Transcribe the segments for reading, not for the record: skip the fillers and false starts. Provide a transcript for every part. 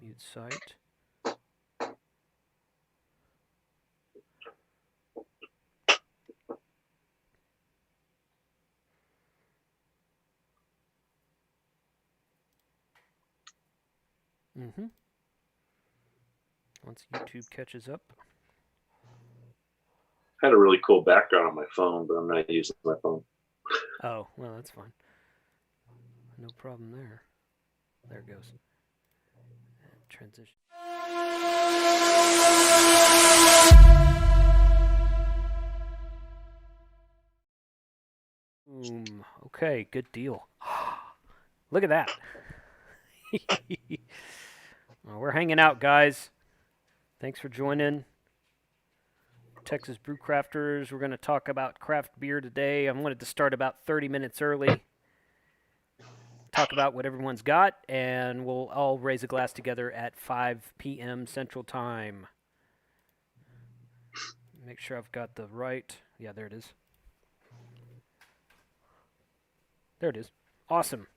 Mute site. Once YouTube catches up. I had a really cool background on my phone, but I'm not using my phone. Oh, well, that's fine. No problem there. There it goes. And transition. Boom. Okay, good deal. Look at that. Well, we're hanging out, guys. Thanks for joining. Texas Brew Crafters. We're going to talk about craft beer today. I wanted to start about 30 minutes early. Talk about what everyone's got, and we'll all raise a glass together at 5 p.m. Central Time. Make sure I've got the right... Yeah, there it is. There it is. Awesome.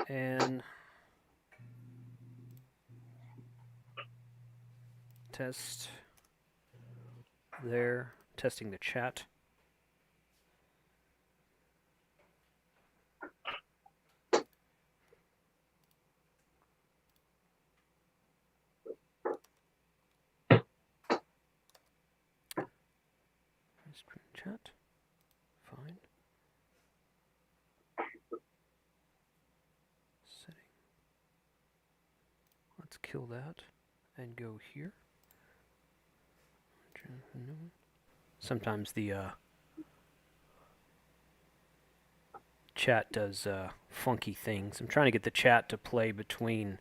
And... test there, testing the chat. Screen chat, fine. Setting. Let's kill that and go here. Sometimes the chat does funky things. I'm trying to get the chat to play between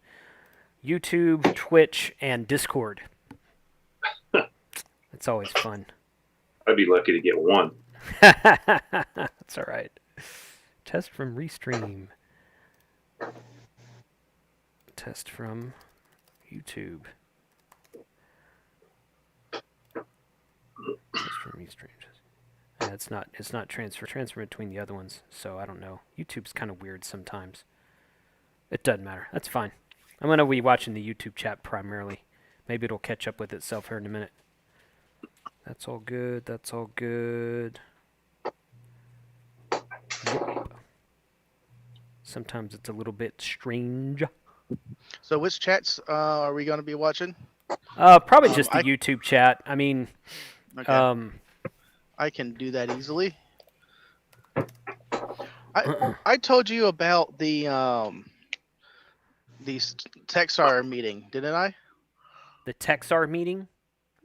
YouTube, Twitch, and Discord. It's always fun. I'd be lucky to get one. That's all right. Test from Restream. Test from YouTube. Test from Restream. Yeah, it's not transfer between the other ones, so I don't know. YouTube's kind of weird sometimes. It doesn't matter. That's fine. I'm going to be watching the YouTube chat primarily. Maybe it'll catch up with itself here in a minute. That's all good. That's all good. Yep. Sometimes it's a little bit strange. So which chats are we going to be watching? Probably just the YouTube chat. I mean, okay. I can do that easily. I told you about the Texar meeting, didn't I? The Texar meeting?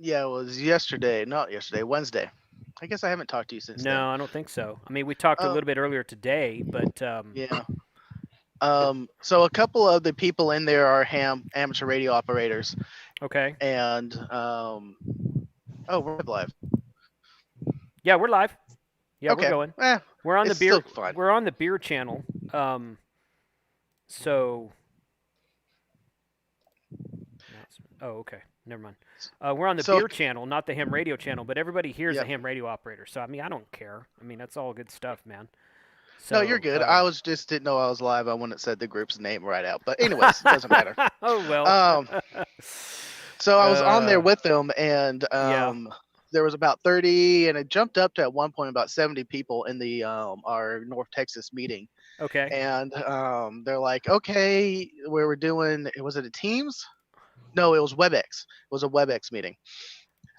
Yeah, it was yesterday. Not yesterday, Wednesday. I guess I haven't talked to you since then. No, I don't think so. I mean, we talked a little bit earlier today, but... Yeah. So a couple of the people in there are amateur radio operators. Okay. And, we're live. Yeah, we're live. Yeah, okay. We're going. We're on the beer. Still fun. We're on the beer channel. So. Oh, okay. Never mind. We're on the beer channel, not the ham radio channel. But everybody here is a ham radio operator. So I mean, I don't care. I mean, that's all good stuff, man. So, no, you're good. I didn't know I was live. I wouldn't have said the group's name right out. But anyways, it doesn't matter. Oh well. So I was on there with them, and there was about 30, and it jumped up to at one point about 70 people in the our North Texas meeting. Okay. And they're like, okay, we were doing. Was it a Teams? No, it was WebEx. It was a WebEx meeting.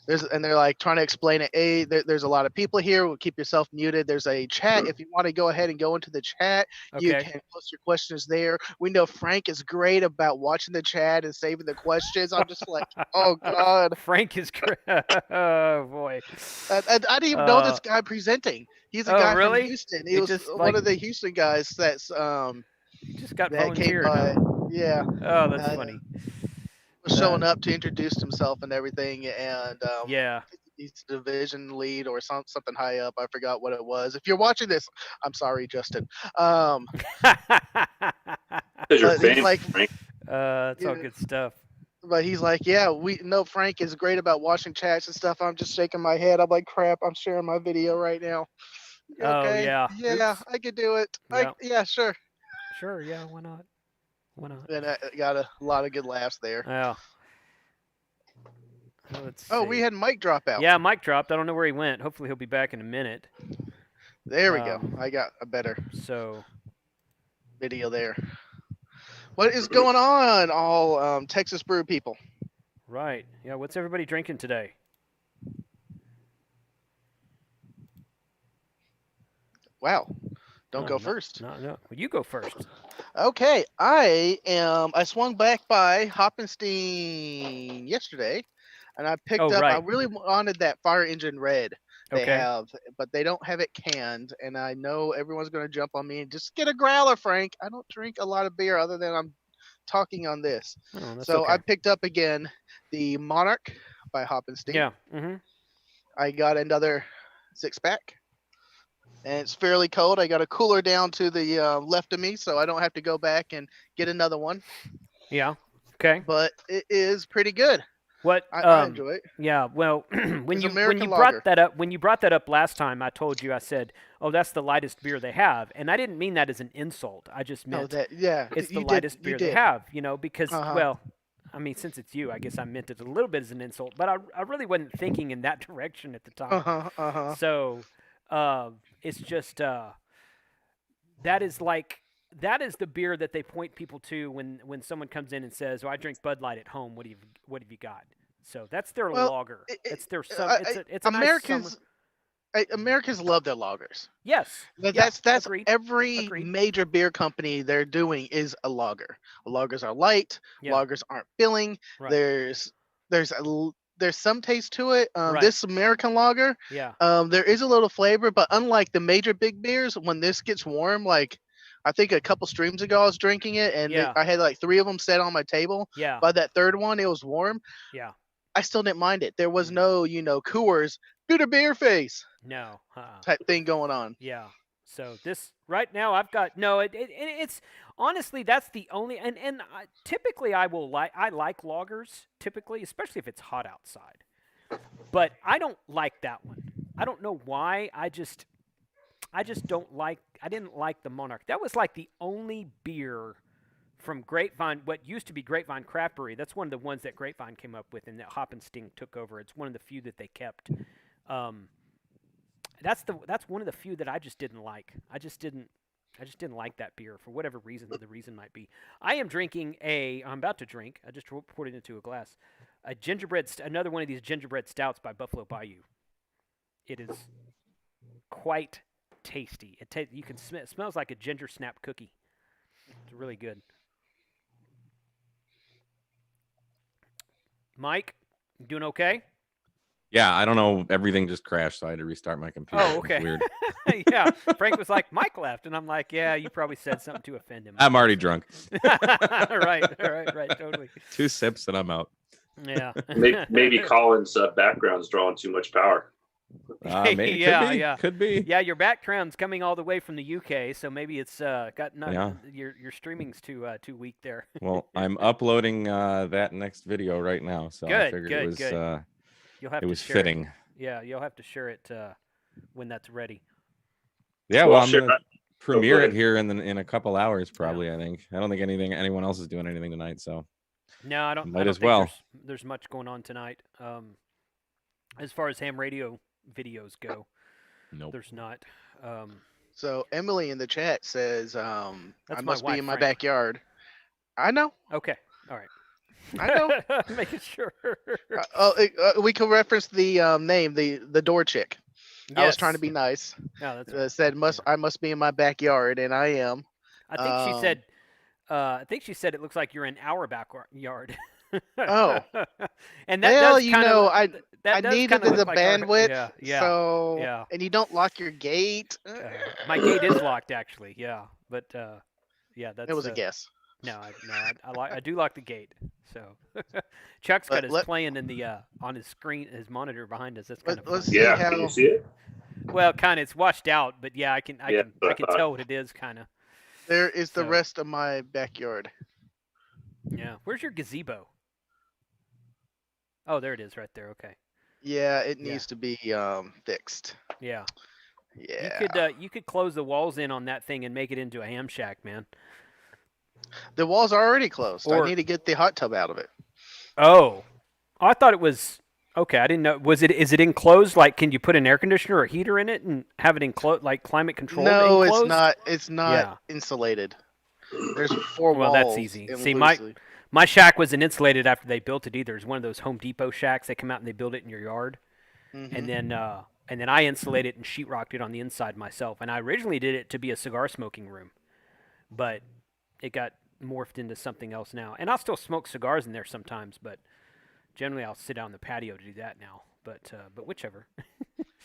And they're like trying to explain it. Hey, there's a lot of people here. We'll keep yourself muted. There's a chat. If you want to go ahead and go into the chat, you can post your questions there. We know Frank is great about watching the chat and saving the questions. I'm just like, oh God. Frank is great. Oh boy. I didn't even know this guy presenting. He's a guy from Houston. He was one of the Houston guys that's he just got volunteered. Yeah. Oh, that's funny. Was showing up to introduce himself and everything, and yeah, he's division lead or something high up. I forgot what it was. If you're watching this, I'm sorry, Justin. Because you're famous, like, Frank. That's all good stuff. But he's like, yeah, we know Frank is great about watching chats and stuff. I'm just shaking my head. I'm like, crap, I'm sharing my video right now. Okay. Oh yeah. Yeah, oops. I could do it. Yeah. Yeah, sure. Sure, yeah, why not? And I got a lot of good laughs there. Yeah. Let's Oh, see. we had Mike drop out. Yeah, Mike dropped. I don't know where he went. Hopefully he'll be back in a minute. There we go. I got a better So, video there. What is going on, all Texas Brew people? right. Yeah, what's everybody drinking today? Wow. Don't No, go no, first. No. Well, you go first. Okay, I swung back by Hoppenstein yesterday, and I picked up. right. I really wanted that Fire Engine Red they Okay. have, but they don't have it canned. And I know everyone's going to jump on me and just get a growler, Frank. I don't drink a lot of beer other than I'm talking on this. Oh, that's So okay. I picked up again the Monarch by Hoppenstein. Yeah. Mm-hmm. I got another 6-pack. And it's fairly cold. I got a cooler down to the left of me, so I don't have to go back and get another one. Yeah. Okay. But it is pretty good. What? I enjoy it. Yeah. Well, when It's you American brought lager. that up last time, I told you, I said, "Oh, that's the lightest beer they have," and I didn't mean that as an insult. I just meant it's the lightest beer they have. Because well, I mean, since it's you, I guess I meant it a little bit as an insult, but I really wasn't thinking in that direction at the time. So. It's just that is the beer that they point people to when someone comes in and says, "Oh, I drink Bud Light at home. What have you got?" So that's their lager. It's their it's a Americans. nice summer. Americans love their lagers. Yes, that's agreed. Every major beer company they're doing is a lager. Lagers are light. Yeah. Lagers aren't filling. Right. There's some taste to it. Right. This American lager, yeah. There is a little flavor, but unlike the major big beers, when this gets warm, like I think a couple streams ago I was drinking it, and I had like 3 of them set on my table. Yeah. By that third one, it was warm. Yeah. I still didn't mind it. There was no, Coors, bitter beer face. No. Type thing going on. Yeah. So this right now I've got it's honestly that's the only and typically I like lagers typically, especially if it's hot outside, but I don't like that one. I don't know why. I just don't like. I didn't like the Monarch. That was like the only beer from Grapevine, what used to be Grapevine Craft Brewery. That's one of the ones that Grapevine came up with and that Hoppenstein took over. It's one of the few that they kept. That's one of the few that I just didn't like. I just didn't like that beer for whatever reason. The reason might be. I'm about to drink. I just poured it into a glass. A gingerbread, another one of these gingerbread stouts by Buffalo Bayou. It is quite tasty. You can smell. It smells like a ginger snap cookie. It's really good. Mike, you doing okay? Yeah, I don't know. Everything just crashed, so I had to restart my computer. Oh, okay. Weird. Yeah, Frank was like, Mike left, and I'm like, yeah, you probably said something to offend him. I'm already drunk. right, totally. 2 sips and I'm out. Yeah. Maybe Colin's background's drawing too much power. Maybe, could be. Yeah, your background's coming all the way from the UK, so maybe it's your streaming's too weak there. Well, I'm uploading that next video right now, so I figured it was You'll have it to was share fitting. It. Yeah, you'll have to share it when that's ready. Yeah, well, I'm gonna premiere it here in a couple hours, probably. Yeah. I think. I don't think anyone else is doing anything tonight, so. No, I don't. Might I don't as think well. There's much going on tonight. As far as ham radio videos go, Nope. There's not. So Emily in the chat says, "I must be in my Frank. backyard." I know. Okay. All right. I know. Making sure. We can reference the name, the door chick. Yes. I was trying to be nice. No, that's said I must be in my backyard, and I am. I think she said. I think she said it looks like you're in our backyard. Oh. And that does kind of. I needed the like bandwidth. Yeah. So. Yeah. And you don't lock your gate. My gate is locked actually. Yeah, but yeah, that's. It was a guess. No, I do lock the gate. So Chuck's got his playing in the on his screen, his monitor behind us. That's kind of fun. Yeah, can you see it? Well, kind of. It's washed out, but yeah, I can tell what it is, kind of. There is the rest of my backyard. Yeah, where's your gazebo? Oh, there it is, right there. Okay. Yeah, it needs to be fixed. Yeah. Yeah. You could close the walls in on that thing and make it into a ham shack, man. The walls are already closed. Or- I need to get the hot tub out of it. Oh, I thought it was okay. I didn't know. Is it enclosed? Like, can you put an air conditioner or heater in it and have it enclosed, like climate controlled? No, enclosed? it's not. It's not Yeah. insulated. There's 4 Well, walls. that's easy. in See, loosely. my shack wasn't insulated after they built it either. It's one of those Home Depot shacks. They come out and they build it in your yard, Mhm. and then I insulated and sheetrocked it on the inside myself. And I originally did it to be a cigar smoking room, but it got morphed into something else now. And I'll still smoke cigars in there sometimes, but generally I'll sit out on the patio to do that now. But whichever.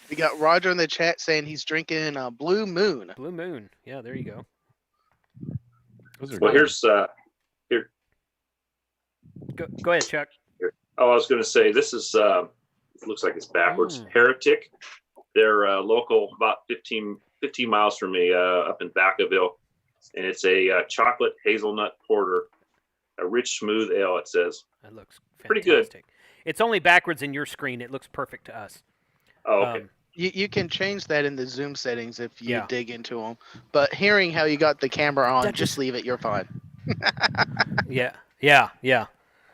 We got Roger in the chat saying he's drinking Blue Moon. Blue Moon. Yeah, there you go. Those are Well, good. here's here. Go ahead, Chuck. Oh, I was going to say this is. It looks like it's backwards. Heretic. They're local, about 15 miles from me, up in Vacaville, and it's a chocolate hazelnut porter, a rich, smooth ale. It says. That looks fantastic. Pretty good. It's only backwards in your screen. It looks perfect to us. Oh, okay. You can change that in the Zoom settings if you Yeah. dig into them. But hearing how you got the camera on, That just leave it. You're fine. Yeah.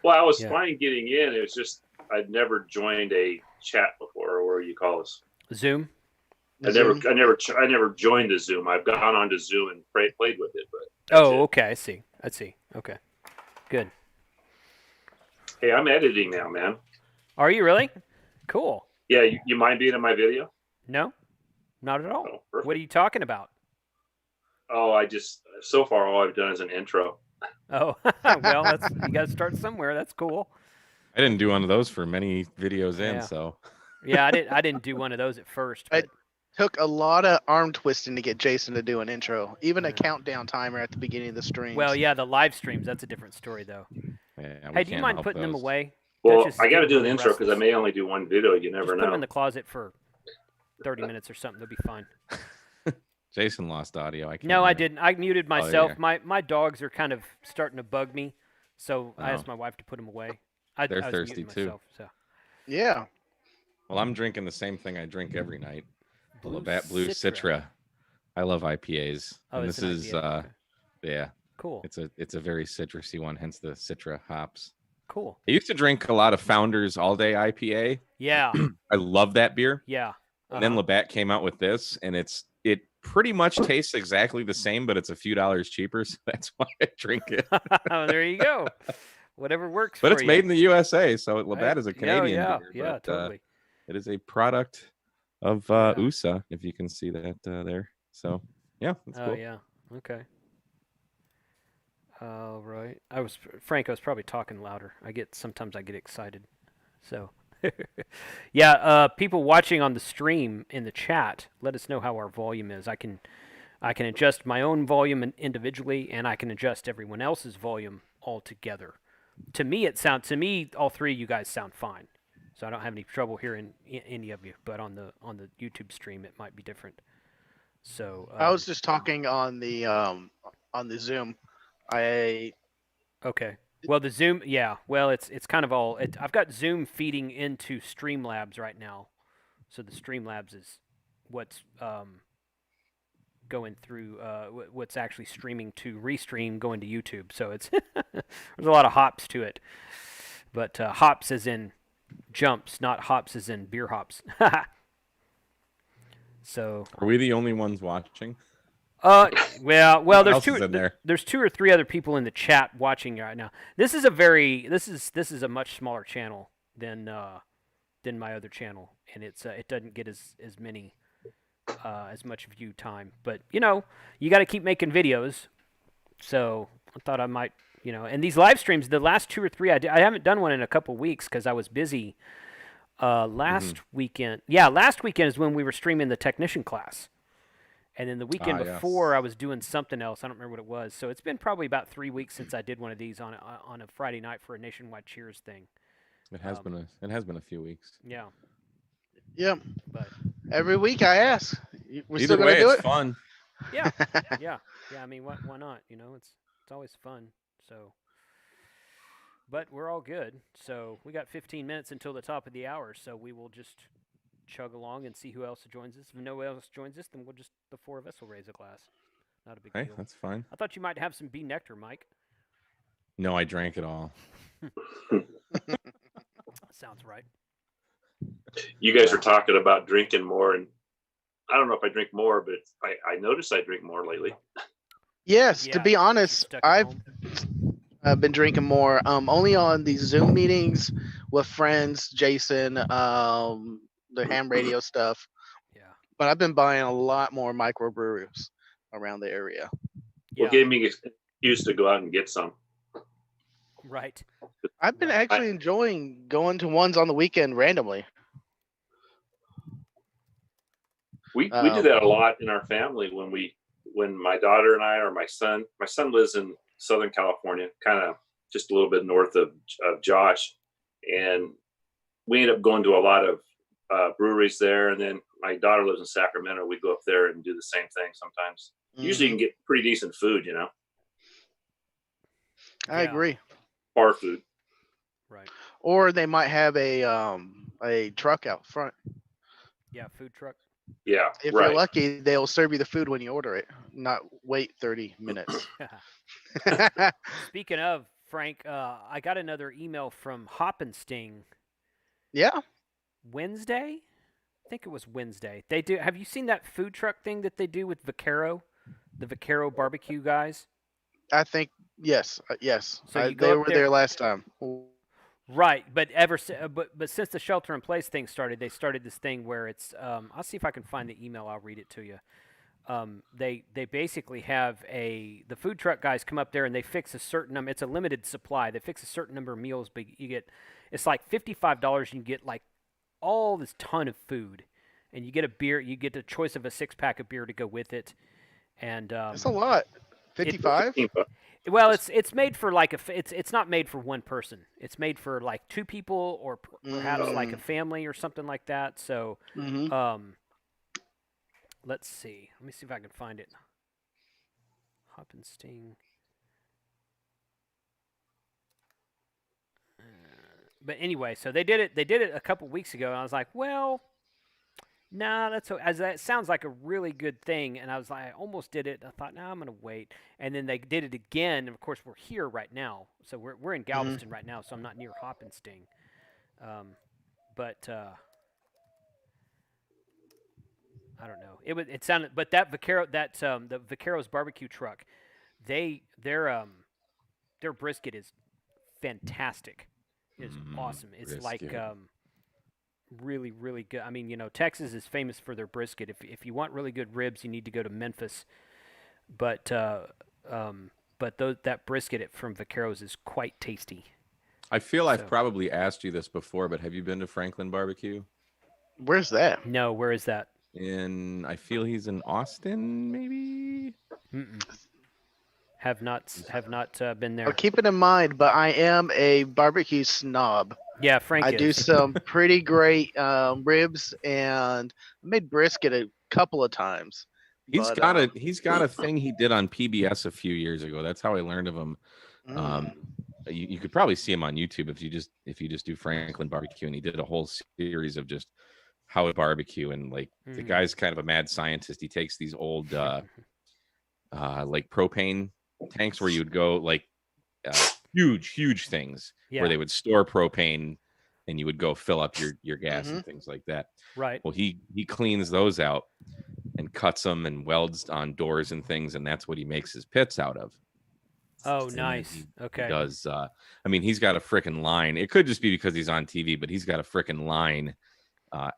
Well, I was Yeah. fine getting in. It was just I'd never joined a chat before, or what do you call this? Zoom. I never joined the Zoom. I've gone onto Zoom and played with it, but that's it. Okay. I see. Okay. Good. Hey, I'm editing now, man. Are you really? Cool. Yeah, you mind being in my video? No, not at all. Oh, perfect. What are you talking about? Oh, so far all I've done is an intro. Oh, well, you got to start somewhere. That's cool. I didn't do one of those for many videos in, Yeah. so Yeah, I didn't do one of those at first. I- But Took a lot of arm twisting to get Jason to do an intro, even a Yeah. countdown timer at the beginning of the stream. well, yeah, the live streams, that's a different story, though. yeah, we Hey, do you can't mind help putting them those. away? Well, Duchess is I got to getting do an really intro because I restless. may only do one video. You never Just put them know. in the closet for 30 minutes or something. They'll be fine. Jason lost audio. I can't. No, hear I it. didn't. I muted myself. yeah. My dogs are kind of starting to bug me, so I Oh. asked my wife to put them away. I They're was thirsty, muting too. myself, so. Yeah. Well, I'm drinking the same thing I drink every night. The Blue Labatt Blue Citra. I love IPAs. Oh, and it's this an is IPA. Okay. yeah, Cool. it's a very citrusy one, hence the Citra hops. Cool. I used to drink a lot of Founders All Day IPA. Yeah. I love that beer. Yeah. And then Labatt came out with this, and it pretty much tastes exactly the same, but it's a few dollars cheaper, so that's why I drink it. Oh, there you go. Whatever works But for it's you. made in the USA, so Right? Labatt is a Canadian yeah, beer. yeah, but, totally. it is a product of Yeah. USA, if you can see that there. So yeah, that's Oh cool. yeah. Okay. All right. I was probably talking louder. Sometimes I get excited. So yeah, people watching on the stream in the chat, let us know how our volume is. I can adjust my own volume individually, and I can adjust everyone else's volume all together. To me, all three of you guys sound fine. So I don't have any trouble hearing any of you. But on the YouTube stream, it might be different. So I was just talking on the Zoom. okay. Well, the Zoom, yeah. Well, it's kind of all. I've got Zoom feeding into Streamlabs right now, so the Streamlabs is what's going through what's actually streaming to restream going to YouTube. So it's there's a lot of hops to it, but hops as in jumps, not hops as in beer hops. So Are we the only ones watching? well, Who there's else is in there? there's 2 or 3 other people in the chat watching right now. This is a much smaller channel than my other channel, and it doesn't get as much view time. But you got to keep making videos. So I thought I might, and these live streams, the last 2 or 3 I haven't done one in a couple weeks because I was busy. Last weekend is when we were streaming the technician class. And then the weekend before, I was doing something else. I don't remember what it was. So it's been probably about 3 weeks since I did one of these on a Friday night for a nationwide cheers thing. It has been a few weeks. Yeah, Yep. but Every week I ask. We're Either still gonna way, do it's it. fun. yeah. I mean, why not? It's always fun. So, but we're all good. So we got 15 minutes until the top of the hour. So we will just chug along and see who else joins us. If no one else joins us, then the 4 of us will raise a glass. Not a big Hey, deal. that's fine. I thought you might have some bee nectar, Mike. No, I drank it all. Sounds right. You guys are talking about drinking more, and I don't know if I drink more, but I notice I drink more lately. Yes, Yeah, to be honest, stuck at I've home. been drinking more. Only on these Zoom meetings with friends, Jason, the ham radio stuff. Yeah. But I've been buying a lot more microbrews around the area. Well, Yeah. gave me an excuse to go out and get some. Right. I've been Right. actually enjoying going to ones on the weekend randomly. We do that a lot in our family when my daughter and I, or my son lives in Southern California, kind of just a little bit north of Josh, and we end up going to a lot of breweries there. And then my daughter lives in Sacramento. We go up there and do the same thing sometimes. Usually, you can get pretty decent food, I agree. bar food. Right. Or they might have a truck out front. Yeah, food truck. Yeah, If right. you're lucky, they'll serve you the food when you order it, not wait 30 minutes. Speaking of, Frank, I got another email from Hoppenstein Yeah, Wednesday. I think it was Wednesday. They do. Have you seen that food truck thing that they do with Vaquero, the Vaquero barbecue guys? I think yes, yes. So you go They up were there- there last time. Right, but but since the shelter in place thing started, they started this thing where it's. I'll see if I can find the email. I'll read it to you. They basically have the food truck guys come up there and they fix a certain number. It's a limited supply. They fix a certain number of meals, but you get it's like $55. You can get like all this ton of food, and you get a beer. You get the choice of a 6-pack of beer to go with it, and That's a lot. 55. well, it's made for like it's not made for one person. It's made for like two people or perhaps like a family or something like that. So, let's see. Let me see if I can find it. Hoppenstein. But anyway, so they did it. They did it a couple weeks ago, and I was like, well, nah, that sounds like a really good thing. And I was like, I almost did it. I thought, no, I'm gonna wait. And then they did it again. And of course, we're here right now, so we're in Galveston right now, so I'm not near Hoppenstein. But I don't know. It sounded, but that Vaquero the Vaquero's barbecue truck, their brisket is fantastic. It's awesome. It's Brisket. like really, really good. I mean, Texas is famous for their brisket. If you want really good ribs, you need to go to Memphis. But that brisket from Vaquero's is quite tasty. I feel I've probably asked you this before, but have you been to Franklin Barbecue? Where's that? No, where is that? I feel he's in Austin, maybe. Mm-mm. Have not been there. I'll keep it in mind, but I am a barbecue snob. Yeah, Frank I is. do some pretty great ribs, and I made brisket a couple of times. He's got a thing he did on PBS a few years ago. That's how I learned of him. You could probably see him on YouTube if you just do Franklin Barbecue, and he did a whole series of just how to barbecue, and like the guy's kind of a mad scientist. He takes these old like propane tanks where you would go like huge things where they would store propane, and you would go fill up your gas and things like that. Right. Well, he cleans those out and cuts them and welds on doors and things, and that's what he makes his pits out of. Oh, nice. Okay. He does. I mean, he's got a freaking line. It could just be because he's on TV, but he's got a freaking line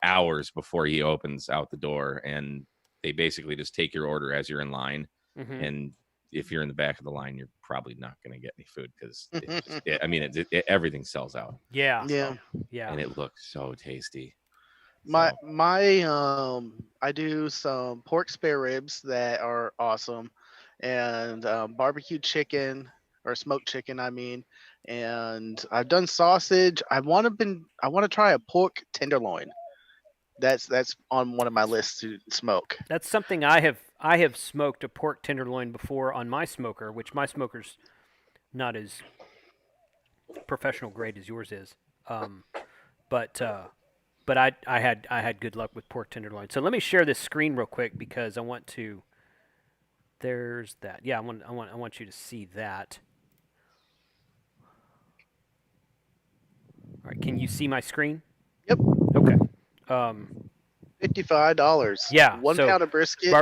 hours before he opens out the door, and they basically just take your order as you're in line. And if you're in the back of the line, you're probably not going to get any food because everything sells out. Yeah. And it looks so tasty. I do some pork spare ribs that are awesome, and barbecue chicken or smoked chicken. I mean, and I've done sausage. I want to try a pork tenderloin. That's on one of my lists to smoke. That's something I have smoked a pork tenderloin before on my smoker, which my smoker's not as professional grade as yours is. But I had good luck with pork tenderloin. So let me share this screen real quick because I want to there's that. Yeah, I want you to see that. All right, can you see my screen? Yep. Okay. $55. Yeah. 1 so pound of brisket.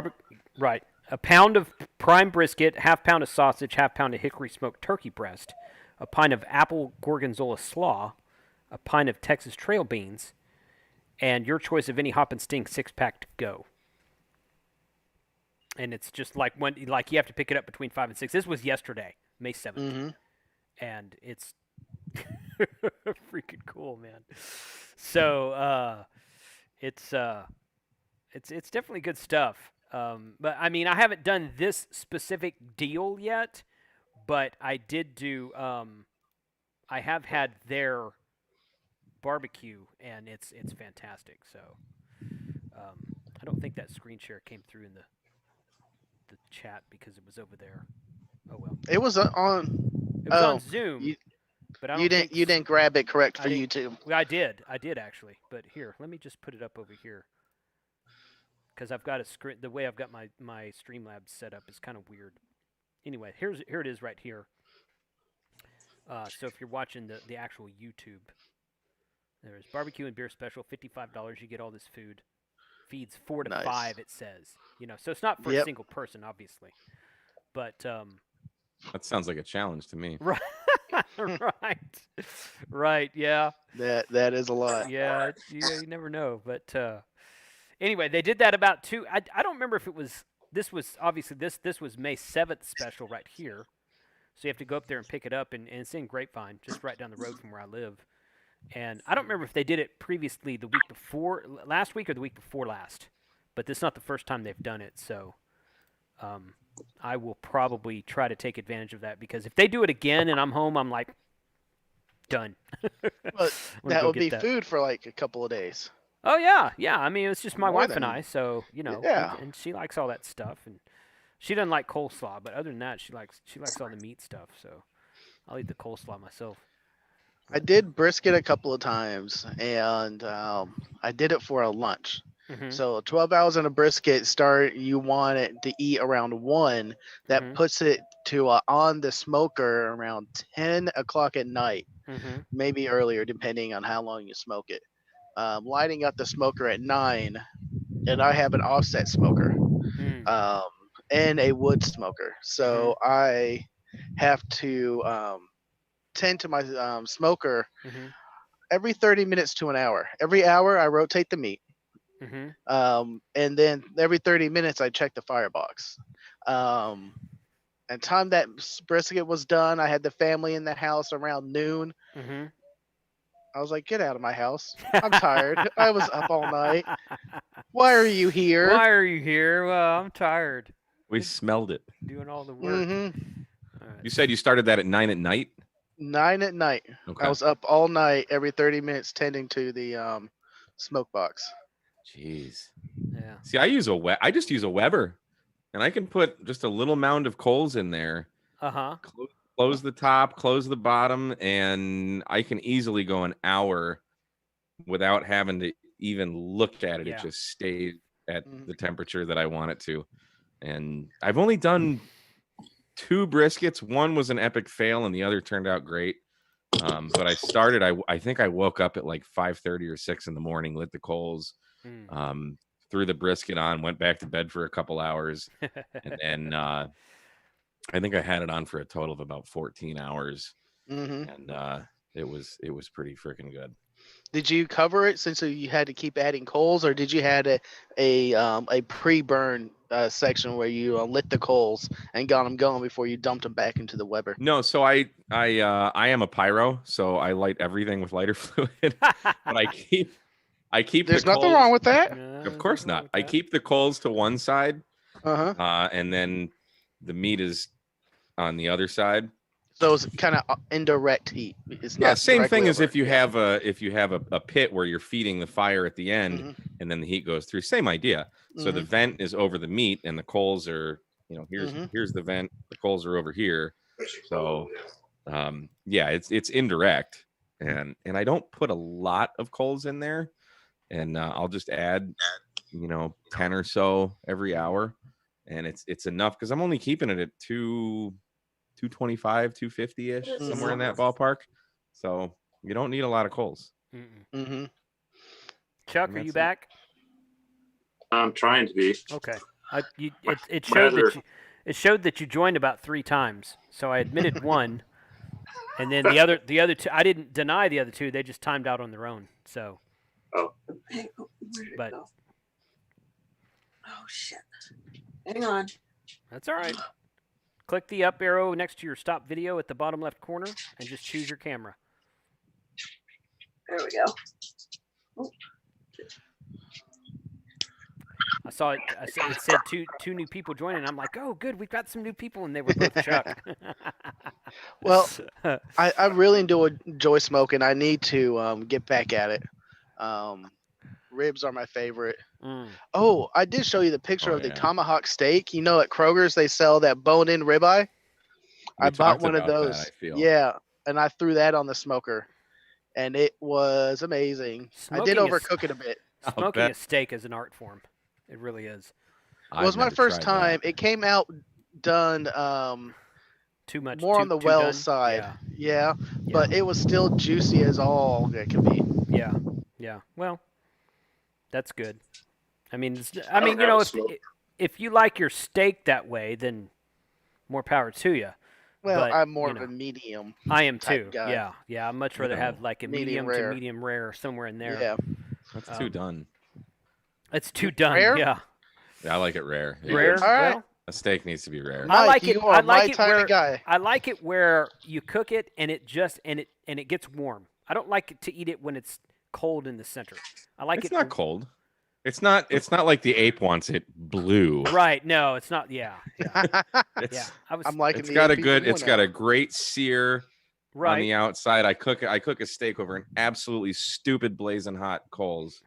Right. A pound of prime brisket, half pound of sausage, half pound of hickory smoked turkey breast, a pint of apple gorgonzola slaw, a pint of Texas trail beans, and your choice of any hop and sting 6-pack to go. And it's just like you have to pick it up between 5 and 6. This was yesterday, May 7th. Mm-hmm. And it's freaking cool, man. So it's definitely good stuff. But I mean, I haven't done this specific deal yet, but I did do. I have had their barbecue, and it's fantastic. So I don't think that screen share came through in the chat because it was over there. Oh well. It was on. It was on Zoom. But I don't think you didn't grab it correct for YouTube. Well, I did actually. But here, let me just put it up over here. Because I've got a screen. The way I've got my Streamlabs set up is kind of weird. Anyway, here it is right here. So if you're watching the actual YouTube, there's barbecue and beer special, $55. You get all this food. Feeds 4 to 5. It says, so it's not for a single person, obviously. But that sounds like a challenge to me. Right. Right. Yeah. That is a lot. Yeah. You never know, but. Anyway, they did that about 2. I don't remember if it was. This was obviously this was May 7th special right here, so you have to go up there and pick it up, and it's in Grapevine, just right down the road from where I live. And I don't remember if they did it previously the week before, last week or the week before last, but this is not the first time they've done it. So, I will probably try to take advantage of that because if they do it again and I'm home, I'm like, done. But that would be food for like a couple of days. Oh yeah. I mean, it's just my More wife than- and I, so Yeah. and she likes all that stuff, and she doesn't like coleslaw, but other than that, she likes all the meat stuff. So I'll eat the coleslaw myself. I did brisket a couple of times, and I did it for a lunch. Mm-hmm. So 12 hours in a brisket you want it to eat around 1. That Mhm. puts it to on the smoker around 10 o'clock at night, Mm-hmm. maybe earlier, depending on how long you smoke it. Lighting up the smoker at 9, and I have an offset smoker and a wood smoker. So I have to tend to my smoker every 30 minutes to an hour. Every hour I rotate the meat. And then every 30 minutes I check the firebox. And time that brisket was done, I had the family in the house around noon. I was like, get out of my house. I'm tired. I was up all night. Why are you here? Why are you here? Well, I'm tired. We smelled it. Doing all the work. Mm-hmm. All right. You said you started that at 9 at night? 9 at night. Okay. I was up all night, every 30 minutes, tending to the smoke box. Jeez. Yeah. See, I just use a Weber, and I can put just a little mound of coals in there. Close the top, close the bottom, and I can easily go an hour without having to even look at it. Yeah. It just stays at the temperature that I want it to. And I've only done 2 briskets. One was an epic fail, and the other turned out great. But I think I woke up at like 5:30 or 6 in the morning, lit the coals, threw the brisket on, went back to bed for a couple hours, and then I think I had it on for a total of about 14 hours, and it was pretty freaking good. Did you cover it since you had to keep adding coals, or did you had a pre-burn section where you lit the coals and got them going before you dumped them back into the Weber? No, so I am a pyro, so I light everything with lighter fluid, but I keep There's the nothing coals, wrong with that. Of course not. I keep the coals to one side, and then the meat is on the other side. So it's kind of indirect heat. It's Yeah, not same thing directly as over. if you have a pit where you're feeding the fire at the end, and then the heat goes through. Same idea. So the vent is over the meat, and the coals are, here's the vent. The coals are over here. So, yeah, it's indirect, and I don't put a lot of coals in there, and I'll just add, 10 or so every hour. and it's enough because I'm only keeping it at 225, 250 ish, somewhere in that ballpark. So you don't need a lot of coals. Mm-hmm. Chuck, And are you that's it. back? I'm trying to be. Okay. It showed other- it showed that you joined about 3 times. So I admitted one, and then the other 2. I didn't deny the other 2. They just timed out on their own. So. Oh. But. Oh shit! Hang on. That's all right. Click the up arrow next to your stop video at the bottom left corner, and just choose your camera. There we go. Oh. I saw it. It said two new people joining. I'm like, oh, good, we've got some new people, and they were both Chuck. Well, I really enjoy smoking. I need to get back at it. Ribs are my favorite. Oh, I did show you the picture of the tomahawk steak. You know, at Kroger's they sell that bone-in ribeye. I bought one of those. That, I feel. Yeah, and I threw that on the smoker, and it was amazing. I did overcook it a bit. Smoking a steak is an art form. It really is. It was my first time. It came out done too much. More on the well side. Yeah, but it was still juicy as all it could be. Yeah. Well, that's good. I mean, you know, if you like your steak that way, then more power to you. Well, but, I'm more of a medium. I am too. Guy. Yeah. I'd much rather have like a medium rare. to medium rare somewhere in there. Yeah, that's too done. It's too done. Rare? Yeah, I like it rare. Yeah. Rare. All right. Well, a steak needs to be rare. Mike, I like it. You are I like my it type where of guy. I like it where you cook it and it gets warm. I don't like it to eat it when it's cold in the center. I like it's it. Not cold. It's not like the ape wants it blue. Right? No, it's not. Yeah. I'm liking it's the got AP it's got a great sear right on the outside. I cook a steak over an absolutely stupid blazing hot coals.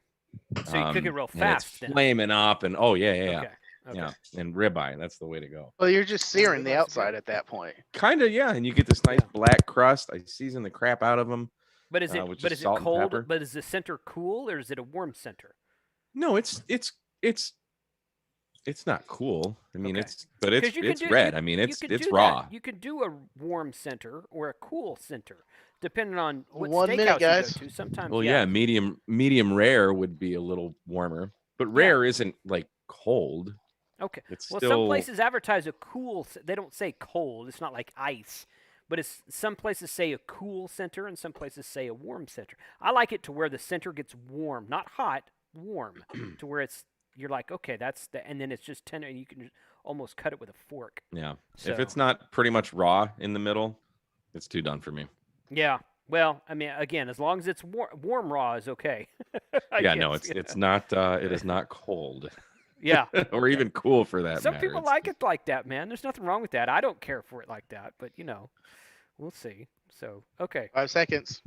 So you cook it real and fast. It's then. flaming up and Okay. yeah, and ribeye. That's the way to go. Well, you're just searing the outside at that point. Kind of, yeah, and you get this nice black crust. I season the crap out of them. But is it salt and cold? pepper. But is the center cool or is it a warm center? No, it's not cool. I mean, Okay. it's red. I mean, it's raw. You could do a warm center or a cool center, depending on what 1 minute, steakhouse guys. you go to. Sometimes, Well, yeah, medium rare would be a little warmer, but rare isn't like cold. Okay. It's Well, still... some places advertise a cool. They don't say cold. It's not like ice, but it's some places say a cool center and some places say a warm center. I like it to where the center gets warm, not hot, warm, to where you're like, okay, that's and then it's just tender, and you can almost cut it with a fork. Yeah. So, if it's not pretty much raw in the middle, it's too done for me. Yeah. Well, I mean, again, as long as it's warm raw is okay. No, it's not. It is not cold. Yeah. Or even cool for that Some matter. people like it like that, man. There's nothing wrong with that. I don't care for it like that, but we'll see. So, okay. 5 seconds.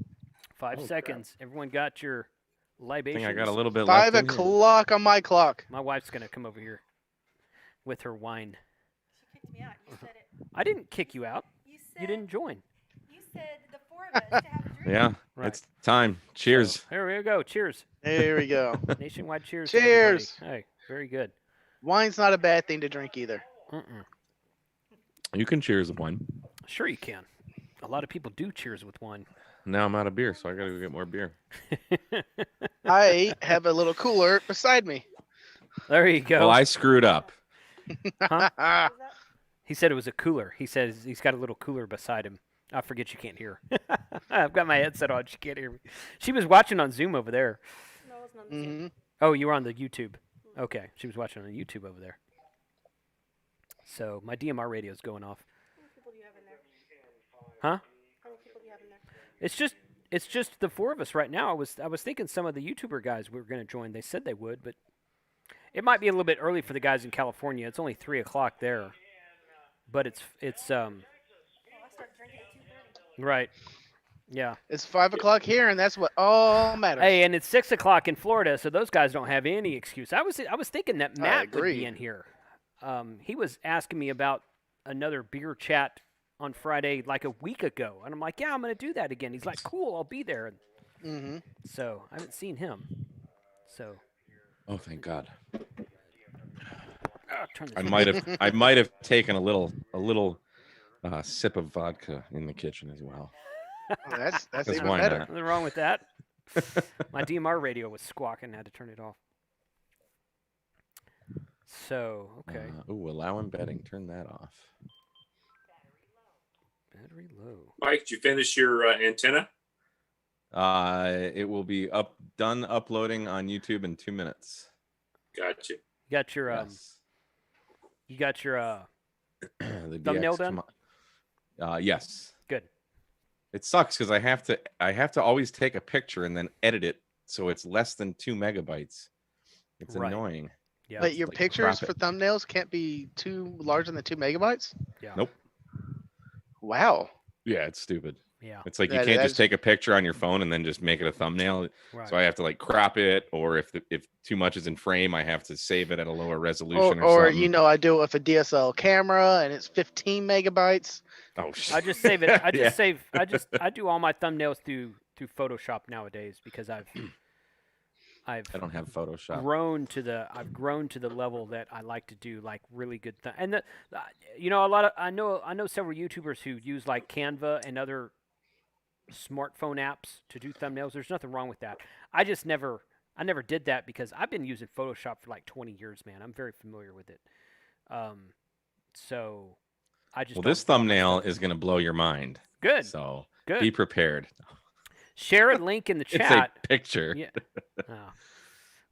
5 seconds. Crap. Everyone got your I libations? think I got a little bit 5 left. o'clock on my clock. My wife's going to come over here with her wine. She kicked me out. You said it. I didn't kick you out. You You didn't join. You said the 4 of us to have a drink. Yeah, Right. it's time. Cheers. So, here we go. Cheers. There we go. Nationwide cheers. Cheers. To everybody. Hey, very good. Wine's not a bad thing to drink either. You can cheers with wine. Sure you can. A lot of people do cheers with wine. Now I'm out of beer, so I gotta go get more beer. I have a little cooler beside me. There you go. Well, I screwed up. He said it was a cooler. He says he's got a little cooler beside him. I forget you can't hear. I've got my headset on. She can't hear me. She was watching on Zoom over there. No, it wasn't on the Zoom. Oh, you were on the YouTube. Okay. She was watching on YouTube over there. So my DMR radio is going off. How many people do you have in there? Huh? How many people do you have in there? It's just the 4 of us right now. I was thinking some of the YouTuber guys were going to join. They said they would, but it might be a little bit early for the guys in California. It's only 3 o'clock there, but it's Oh, I started drinking at 2:30. right. Yeah. It's 5 o'clock here, and that's what all matters. Hey, and it's 6 o'clock in Florida, so those guys don't have any excuse. I was thinking that Matt would be in here. He was asking me about another beer chat on Friday like a week ago, and I'm like, yeah, I'm going to do that again. He's like, cool, I'll be there. So I haven't seen him. So. Oh, thank God. Turn this I off. might have taken a little sip of vodka in the kitchen as well. That's 'Cause even why better. not? Nothing wrong with that. My DMR radio was squawking. I had to turn it off. So, okay. Allow embedding. Turn that off. Battery low. Mike, did you finish your antenna? It will be done uploading on YouTube in 2 minutes. Gotcha. You got your Yes. you got your The thumbnail DX done? yes. Good. It sucks because I have to always take a picture and then edit it so it's less than 2 megabytes. It's Right. annoying. Yeah. But your like pictures crop for it. thumbnails can't be too larger than 2 megabytes. Yeah. Nope. Wow. Yeah, it's stupid. Yeah. It's like you That- can't that just is- take a picture on your phone and then just make it a thumbnail. Right. So I have to like crop it, or if too much is in frame, I have to save it at a lower Or, resolution or something. you know, I do it with a DSL camera and it's 15 megabytes. Oh, I just save it. I just yeah. I do all my thumbnails through Photoshop nowadays because I've I don't have Photoshop. grown to the level that I like to do like really good things. And you know, I know several YouTubers who use like Canva and other smartphone apps to do thumbnails. There's nothing wrong with that. I never did that because I've been using Photoshop for like 20 years, man. I'm very familiar with it. So I just Well, don't this do all my thumbnail stuff. is going to blow your mind. Good. So Good. be prepared. Share a link in the It's a chat. picture. Yeah. Oh,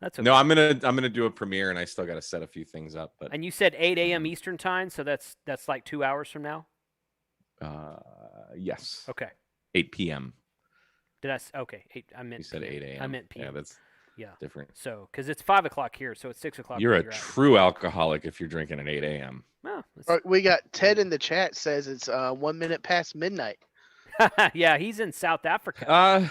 that's okay. No, I'm gonna do a premiere, and I still got to set a few things up. But And you said 8 a.m. Eastern time, so that's like 2 hours from now. yes, Okay. 8 p.m. Did I? Okay. 8. I meant. You said PM. 8 a.m. I meant PM. Yeah, that's Yeah. different. So, because it's 5 o'clock here, so it's 6 o'clock. You're where a you're at. true alcoholic if you're drinking at 8 a.m. Oh, We got Ted in the chat says it's 1 minute past midnight. yeah, he's in South Africa.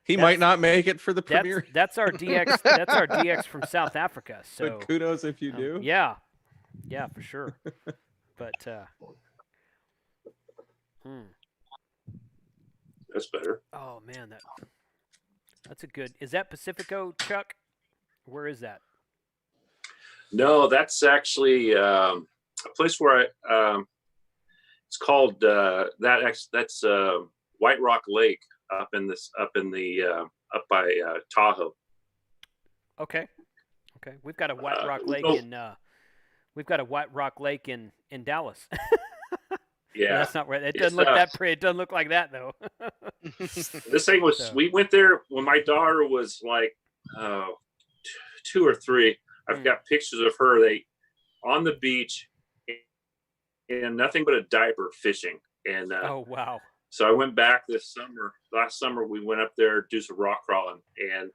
He might not make it for the premiere. That's our DX. That's our DX from South Africa. So But kudos if you do. Yeah, for sure. But That's better. oh man, that's a good. Is that Pacifico, Chuck? Where is that? No, that's actually a place where it's called that's White Rock Lake up by Tahoe. Okay. We've got a White Rock Lake in Dallas. Yeah, That's not where it doesn't look that pretty. It doesn't look like that though. This thing was. So. We went there when my daughter was like 2 or 3. I've got pictures of her. They on the beach in nothing but a diaper fishing. And Oh wow. so I went back this summer. Last summer we went up there to do some rock crawling, and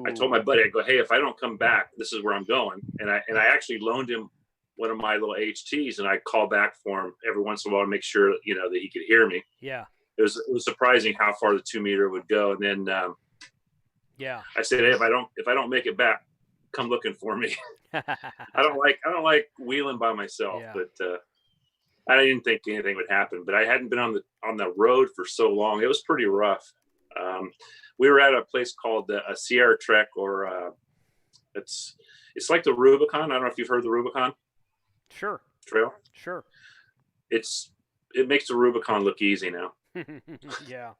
I told my buddy, I go, hey, if I don't come back, this is where I'm going. And I actually loaned him one of my little HTs, and I call back for him every once in a while to make sure that he could hear me. Yeah. It was surprising how far the 2 meter would go. And then Yeah. I said, hey, if I don't make it back, come looking for me. I don't like wheeling by myself, Yeah. but I didn't think anything would happen. But I hadn't been on the road for so long; it was pretty rough. We were at a place called a Sierra Trek, or it's like the Rubicon. I don't know if you've heard the Rubicon Sure. Trail. Sure. It makes the Rubicon look easy now. Yeah.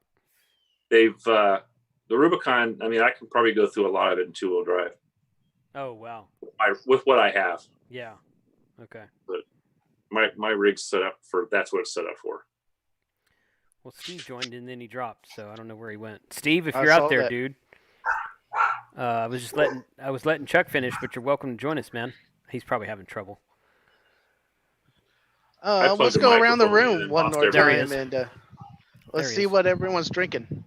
They've the Rubicon. I mean, I can probably go through a lot of it in 2-wheel drive. Oh wow. With what I have. Yeah. Okay. My rig's set up for. That's what it's set up for. Well, Steve joined and then he dropped, so I don't know where he went. Steve, if I you're out saw there, that. dude, I was letting Chuck finish, but you're welcome to join us, man. He's probably having trouble. plugged Let's the go around the microphone in room and one lost more There he time is. and There let's he see is. what everyone's drinking.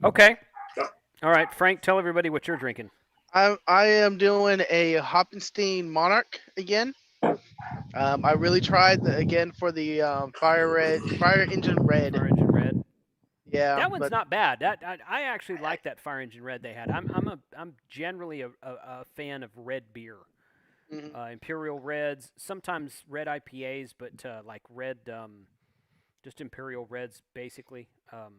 Okay. Yeah. All right, Frank, tell everybody what you're drinking. I am doing a Hoppenstein Monarch again. I really tried again for the Fire Engine Red. Fire Engine Red. Yeah, That one's but not bad. I actually like that Fire Engine Red they had. I'm generally a fan of red beer. Mhm. Imperial Reds, sometimes red IPAs, but like red, just Imperial Reds basically. Are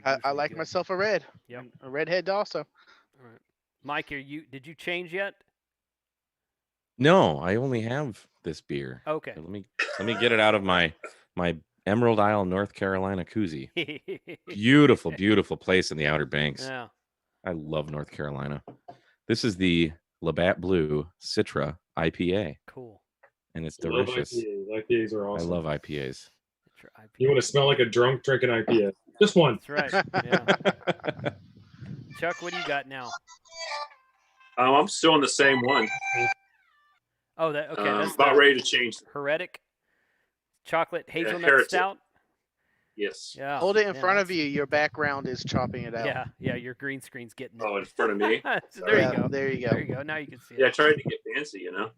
I usually like good. myself a red. Yep. And a redhead also. All right. Mike, did you change yet? No, I only have this beer. Okay. Let me get it out of my Emerald Isle, North Carolina koozie. Beautiful, beautiful place in the Outer Banks. Yeah. I love North Carolina. This is the Labatt Blue Citra IPA, Cool. and it's I love delicious. IPAs. IPAs are awesome. I love IPAs. That's your IPA. You want to smell like a drunk drinking IPA? Just one. That's right. Yeah. Chuck, what do you got now? I'm still in the same one. Oh, that okay. That's About the ready to change. heretic chocolate hazelnut Heretic. stout. Yes. Yeah. Hold it in man, front of that's- you. Your background is chopping it out. Yeah, yeah. Your green screen's getting it. Oh, in front of me. So there Yeah, you go. There you go. There you go. Now you can see Yeah, I it. tried to get fancy, you know.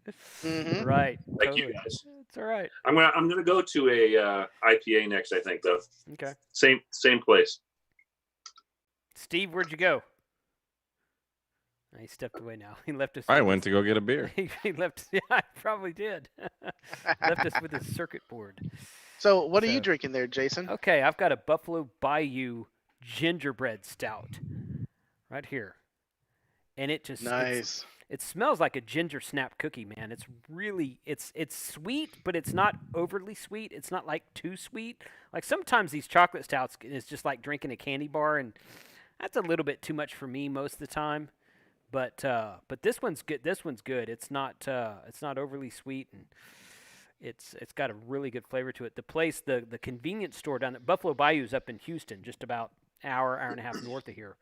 Mhm. Right. Like totally. you guys. It's all right. I'm gonna go to a IPA next. I think though. Okay. Same place. Steve, where'd you go? He stepped away now. He left us. I with went to go get a beer. he left. Yeah, I probably did. Left us with his circuit board. So, what are you So- drinking there, Jason? Okay, I've got a Buffalo Bayou Gingerbread Stout right here, and it just Nice. it smells like a ginger snap cookie, man. It's really it's sweet, but it's not overly sweet. It's not like too sweet. Like sometimes these chocolate stouts is just like drinking a candy bar, and that's a little bit too much for me most of the time. But this one's good. This one's good. It's not overly sweet, and it's got a really good flavor to it. The place, the convenience store down at Buffalo Bayou's up in Houston, just about hour and a half north of here.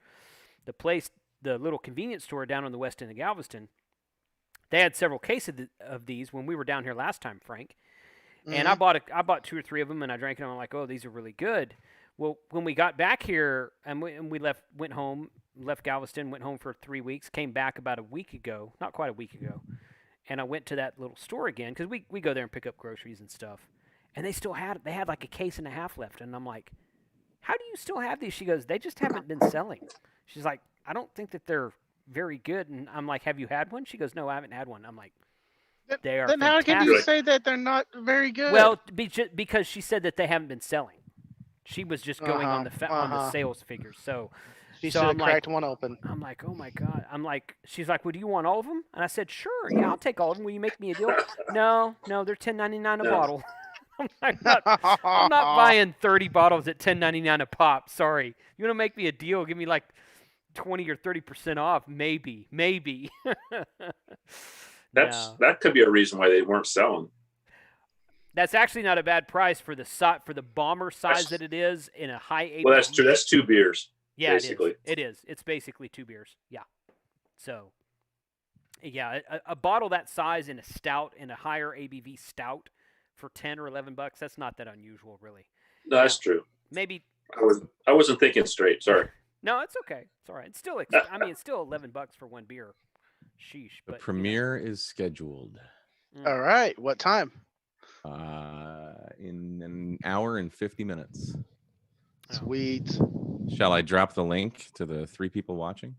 The place, the little convenience store down on the west end of Galveston, they had several cases of these when we were down here last time, Frank. And I bought 2 or 3 of them, and I drank them. I'm like, oh, these are really good. Well, when we got back here and we went home, left Galveston, went home for 3 weeks, came back about a week ago, not quite a week ago, and I went to that little store again because we go there and pick up groceries and stuff, and they had like a case and a half left, and I'm like, how do you still have these? She goes, they just haven't been selling. She's like, I don't think that they're very good, and I'm like, have you had one? She goes, no, I haven't had one. I'm like, they are Then how fantastic. can you say that they're not very good? Well, because she said that they haven't been selling. She was just going on the on the Uh-huh. sales figures. So she so should have I'm like- cracked one open. I'm like, oh my god. I'm like, she's like, well, do you want all of them? And I said, sure, yeah, I'll take all of them. Will you make me a deal? No, they're $10.99 a No. bottle. I'm not buying 30 bottles at $10.99 a pop. Sorry. You want to make me a deal? Give me like 20 or 30% off, maybe. That could be a reason why they weren't selling. That's actually not a bad price for the bomber size that it is in a high ABV. Well, that's true. That's 2 beers. Yeah, basically. it is. It's basically 2 beers. Yeah. So, yeah, a bottle that size in a stout, in a higher ABV stout for $10 or $11, that's not that unusual, really. No, that's true. Maybe. I wasn't thinking straight. Sorry. No, it's okay. It's all right. It's still, I mean, it's still $11 for one beer. Sheesh. The But premiere is scheduled All right. What time? in an hour and 50 minutes. Oh. Sweet. Shall I drop the link to the 3 people watching?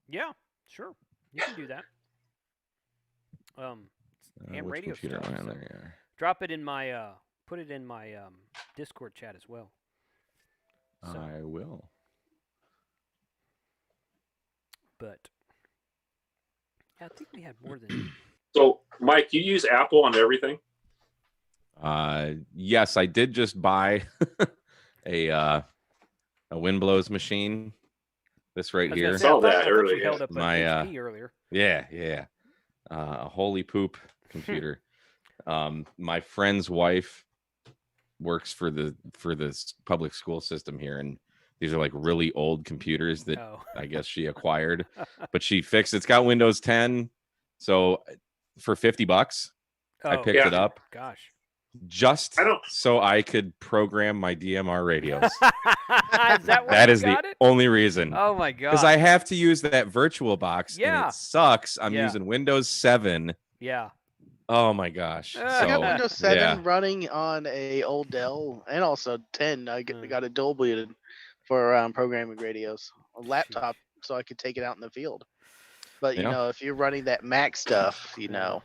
Yeah, sure. You can do that. Ham Which radio computer stuff, am I on so- there? Drop it in my, put it in my Discord chat as well. So, I will. but yeah, I think we had more than. So, Mike, you use Apple on everything? Yes, I did just buy a windblows machine. This right I was here. gonna say, Saw I thought that you earlier. held up a My, HP earlier. Yeah. A holy poop computer. My friend's wife works for the public school system here, and these are like really old computers that Oh, I guess she acquired, but she fixed. It's got Windows 10, so for $50, I Oh, picked Yeah. it up gosh. just I don't- so I could program my DMR radios. Is that why That you is the got it? only reason. Oh my god. Because I have to use that virtual box, Yeah. and it sucks. I'm Yeah. using Windows 7. Yeah. Oh my gosh! I I So, got Windows 7 yeah. running on a old Dell and also 10. I Mm. got it dual booted for programming radios, a laptop, so I could take it out in the field. But you Yeah. know, if you're running that Mac stuff, you know,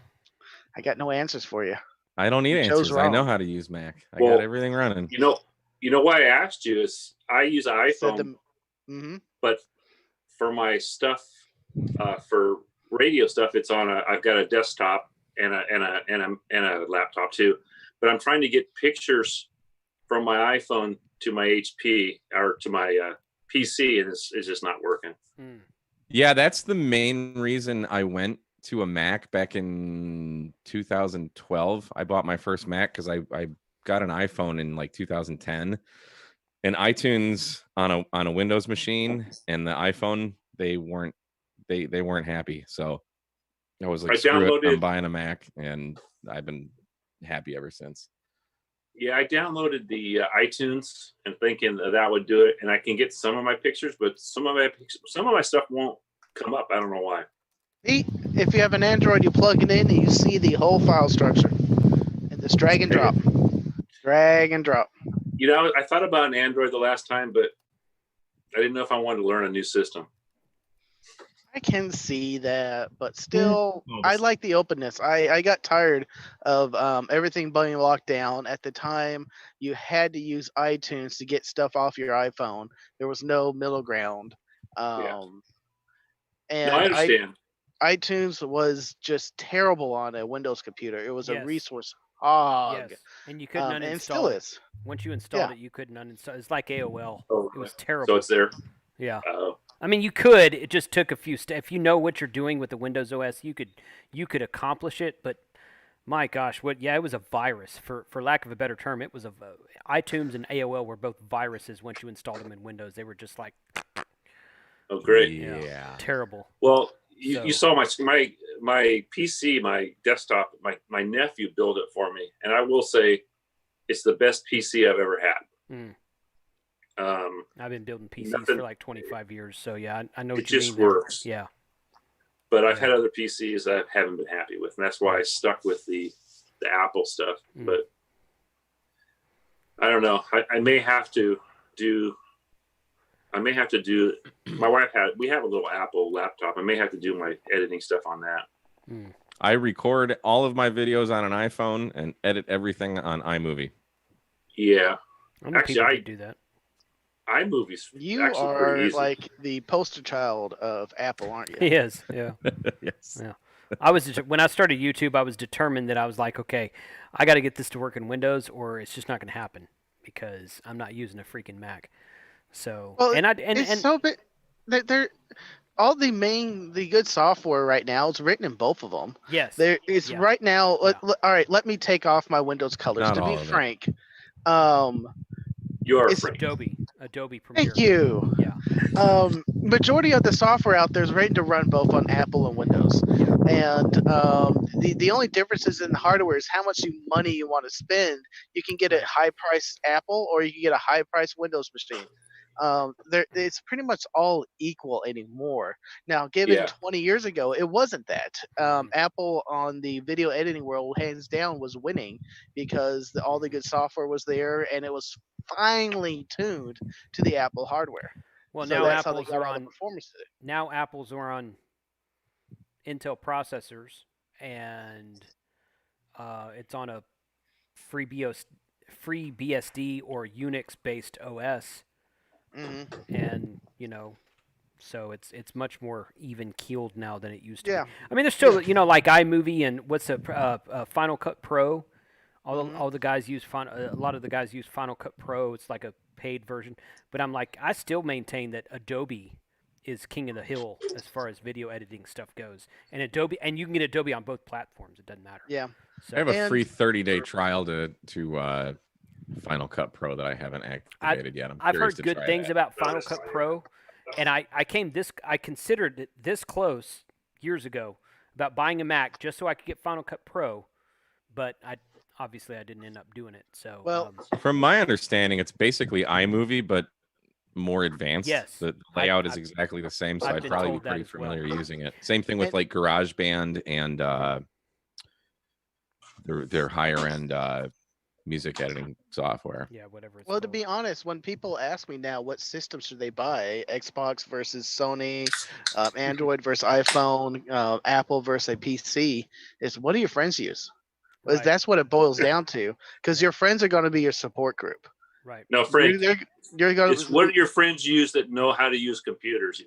I got no answers for you. I don't need You chose answers. I know wrong. how to use Mac. I Well, got everything running. You know why I asked you is I use Said iPhone, the, but for my stuff, for radio stuff, I've got a desktop and a laptop too, but I'm trying to get pictures from my iPhone to my HP or to my PC, and it's just not working. Yeah, that's the main reason I went to a Mac back in 2012. I bought my first Mac because I got an iPhone in like 2010, and iTunes on a Windows machine and the iPhone, they weren't happy. So I was like, screw it, I'm buying a Mac, and I've been happy ever since. Yeah, I downloaded the iTunes and thinking that would do it, and I can get some of my pictures, but some of my stuff won't come up. I don't know why. If you have an Android, you plug it in and you see the whole file structure, and just drag and drop, drag and drop. You know, I thought about an Android the last time, but I didn't know if I wanted to learn a new system. I can see that, but still, I like the openness. I got tired of everything being locked down. At the time, you had to use iTunes to get stuff off your iPhone. There was no middle ground. And I understand. iTunes was just terrible on a Windows computer. It was a resource hog. Yes, and you couldn't uninstall and still it. is. Once you installed it, you couldn't uninstall. It's like AOL. Oh, it was terrible. So it's there. Yeah. I mean, you could. It just took a few steps. If you know what you're doing with the Windows OS, you could accomplish it. But my gosh, it was a virus. For lack of a better term, it was iTunes and AOL were both viruses once you installed them in Windows. They were just like. Oh, great! Yeah. Terrible. Well, you saw my PC, my desktop. My nephew built it for me, and I will say, it's the best PC I've ever had. I've been building PCs for like 25 years, so yeah, I know what you mean. It just works. There. Yeah. But I've had other PCs that I haven't been happy with, and that's why I stuck with the Apple stuff. But I don't know. I may have to do. My wife we have a little Apple laptop. I may have to do my editing stuff on that. I record all of my videos on an iPhone and edit everything on iMovie. Yeah. Actually, I do that. iMovie's you actually are pretty easy. Like the poster child of Apple, aren't you? He is, yeah. Yes. Yeah. When I started YouTube, I was determined that I was like, okay, I got to get this to work in Windows, or it's just not going to happen because I'm not using a freaking Mac. So, so big. They're all the good software right now is written in both of them. Yes. There is right now. All right, let me take off my Windows colors. Not to all be of frank, you are Adobe Premiere. Thank you. Yeah. Majority of the software out there is written to run both on Apple and Windows, and the only difference is in the hardware is how much money you want to spend. You can get a high priced Apple, or you can get a high priced Windows machine. It's pretty much all equal anymore. Now, given 20 years ago, it wasn't that. Apple on the video editing world, hands down, was winning because all the good software was there, and it was finely tuned to the Apple hardware. Well, So now that's how they Apples got are all the on. performance to it. Now Apples are on Intel processors, and it's on a free BSD or Unix-based OS. And so it's much more even keeled now than it used to be. I mean, there's still like iMovie and what's Final Cut Pro. All the guys use a lot of the guys use Final Cut Pro. It's like a paid version, but I still maintain that Adobe is king of the hill as far as video editing stuff goes. And you can get Adobe on both platforms. It doesn't matter. Yeah. So, I have a free 30-day trial to Final Cut Pro that I haven't activated yet. I've heard good things about Final Cut Pro, and I considered it this close years ago about buying a Mac just so I could get Final Cut Pro, but I didn't end up doing it. So from my understanding, it's basically iMovie but more advanced. Yes, the layout is exactly the same, so I'd probably be pretty familiar using it. Same thing with like GarageBand and their higher end music editing software. Yeah, whatever. Well, to be honest, when people ask me now what system should they buy, Xbox versus Sony, Android versus iPhone, Apple versus a PC, is what do your friends use? Right. That's what it boils down to, because your friends are going to be your support group. Right. No, Frank, you're going it's what your friends use that know how to use computers.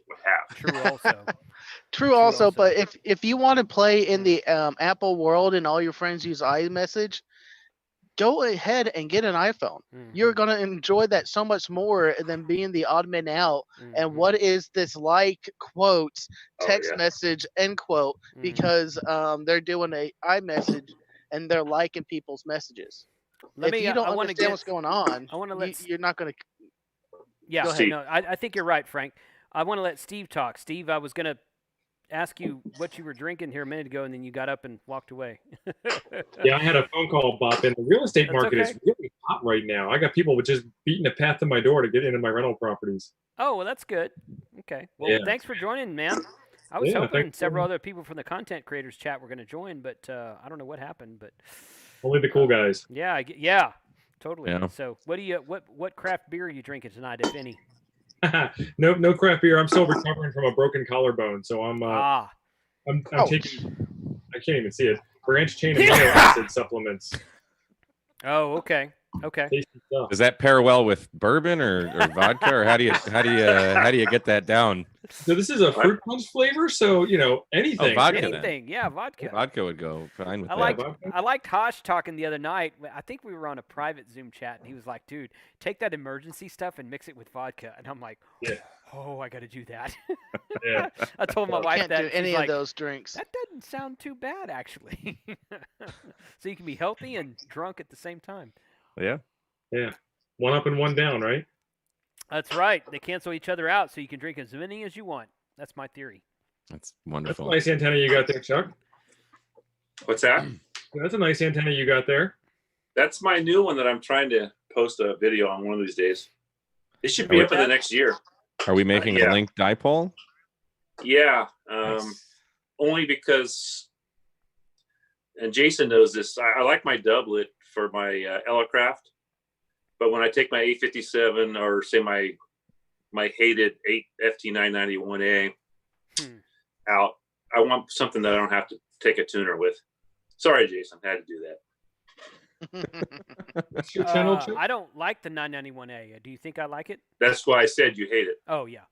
True also. True also, but if you want to play in the Apple world and all your friends use iMessage, go ahead and get an iPhone. You're going to enjoy that so much more than being the odd man out. And what is this like, quotes, text message, end quote, because they're doing a iMessage and they're liking people's messages. If you don't understand what's going on, you're not going to. Yeah, go ahead. no, I think you're right, Frank. I want to let Steve talk. Steve, I was going to ask you what you were drinking here a minute ago, and then you got up and walked away. Yeah, I had a phone call bop in. The real estate market is really hot right now. I got people just beating a path to my door to get into my rental properties. Oh, well, that's good. Okay. Well, thanks for joining, man. I was hoping several other people from the content creators chat were going to join, but I don't know what happened. But only the cool guys. Yeah, totally. Yeah. So, what craft beer are you drinking tonight, if any? No craft beer. I'm still recovering from a broken collarbone, so I'm taking. I can't even see it. Branch chain amino acid supplements. Oh, okay. Does that pair well with bourbon or vodka, or how do you get that down? So this is a fruit punch flavor, so anything. Oh, vodka, anything, yeah, vodka. Vodka would go fine with that. I liked Hosh talking the other night. I think we were on a private Zoom chat, and he was like, "Dude, take that emergency stuff and mix it with vodka." And I'm like, "Oh, I got to do that." Yeah. I told my wife can't that. do any of those drinks. That doesn't sound too bad, actually. So you can be healthy and drunk at the same time. Yeah. One up and one down, right? That's right. They cancel each other out, so you can drink as many as you want. That's my theory. That's wonderful. That's a nice antenna you got there, Chuck. What's that? That's a nice antenna you got there. That's my new one that I'm trying to post a video on one of these days. It should be up in the next year. Are we making a link dipole? Yeah. Only because, and Jason knows this, I like my doublet for my Ellicraft. But when I take my 857 or say my hated 8 FT991A out, I want something that I don't have to take a tuner with. Sorry, Jason, had to do that. What's your channel? I don't like the 991A. Do you think I like it? That's why I said you hate it. Oh yeah.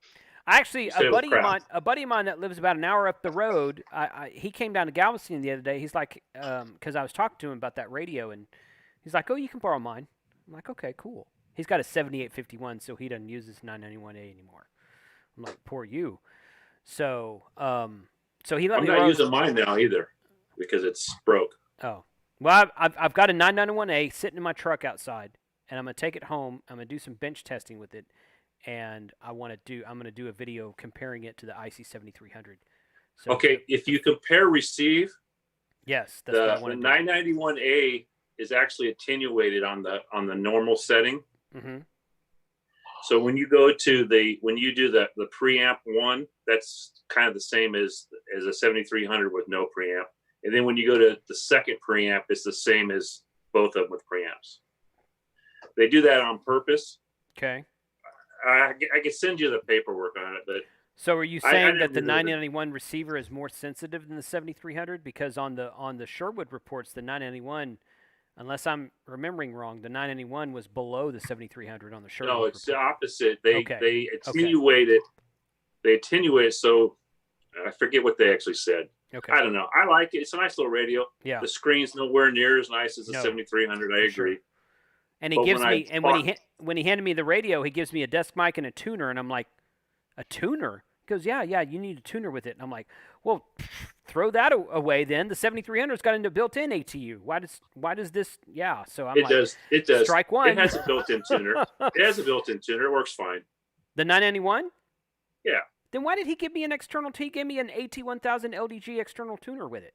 Actually, a buddy of mine that lives about an hour up the road, he came down to Galveston the other day. He's like, because I was talking to him about that radio, and he's like, "Oh, you can borrow mine." I'm like, "Okay, cool." He's got a 7851, so he doesn't use his 991A anymore. I'm like, "Poor you." So, so he let me. I'm not using mine now either because it's broke. Oh, well, I've got a 991A sitting in my truck outside, and I'm gonna take it home. I'm gonna do some bench testing with it, and I'm gonna do a video comparing it to the IC 7300. So okay, if you compare receive, yes, that's what I the want to 991A is actually attenuated on the normal setting. Mm-hmm. So when you go to the preamp one, that's kind of the same as a 7300 with no preamp. And then when you go to the second preamp, it's the same as both of them with preamps. They do that on purpose. Okay. I could send you the paperwork on it, but so are you saying that the 991 receiver is more sensitive than the 7300? Because on the Sherwood reports, the 991, unless I'm remembering wrong, the 991 was below the 7300 on the Sherwood. No, it's report. the opposite. They attenuate it. They attenuate it so I forget what they actually said. Okay. I don't know. I like it. It's a nice little radio. Yeah. The screen's nowhere near as nice as the 7300. I agree. Sure. And he gives me, and when he handed me the radio, he gives me a desk mic and a tuner, and I'm like, a tuner? He goes, yeah, you need a tuner with it. And I'm like, well, throw that away then. The 7300's got a built-in ATU. Why does this? Yeah. So I'm it does. Strike one. It has a built-in tuner. It has a built-in tuner. It works fine. The 991? Yeah. Then why did he give me an external? He gave me an AT1000 LDG external tuner with it.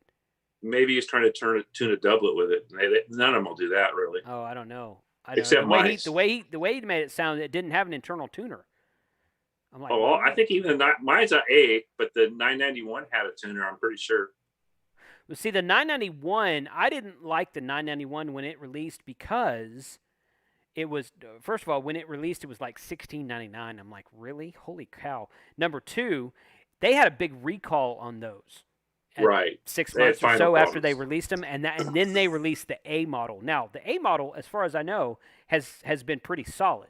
Maybe he's trying to tune a doublet with it. None of them will do that, really. Oh, I don't know. Except mine. The way he made it sound, it didn't have an internal tuner. I'm like, well, I think even mine's an A, but the 991 had a tuner. I'm pretty sure. Well, see, the 991, I didn't like the 991 when it released because it was, first of all, when it released, it was like $16.99. I'm like, really? Holy cow. Number two, they had a big recall on those. Right. 6 months or so after they released them, and then they released the A model. Now, the A model, as far as I know, has been pretty solid.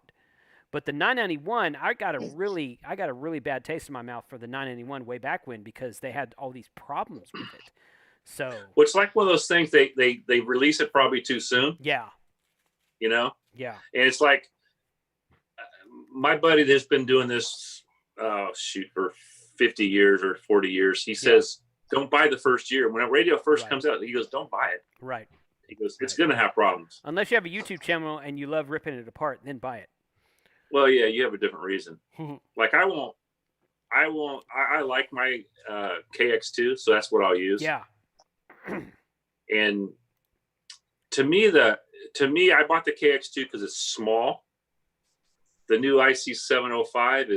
But the 991, I got a really bad taste in my mouth for the 991 way back when because they had all these problems with it. So Well, it's like one of those things they release it probably too soon. yeah, You know. yeah, And it's like my buddy that's been doing this for 50 years or 40 years. He says, "Don't buy the first year." When a radio first comes out, he goes, "Don't buy it." right. He goes, "It's going to have problems." Unless you have a YouTube channel and you love ripping it apart, then buy it. Well, yeah, you have a different reason. Like I like my KX2, so that's what I'll use. Yeah. And to me, I bought the KX2 because it's small. The new IC705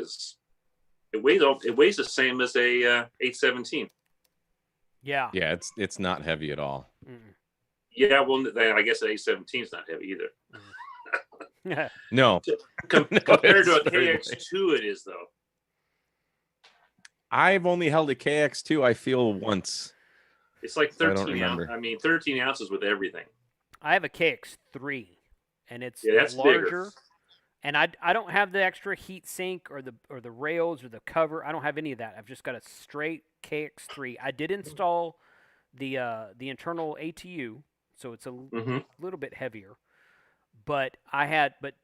it weighs the same as a 817. Yeah. Yeah, it's not heavy at all. Yeah, well, I guess an 817 is not heavy either. No. Compared to a KX2, it is though. I've only held a KX2, I feel, once. It's like I don't 13 remember. 13 ounces with everything. I have a KX3, and it's that's larger. bigger. And I don't have the extra heat sink or the rails or the cover. I don't have any of that. I've just got a straight KX3. I did install the internal ATU, so it's a little bit heavier. But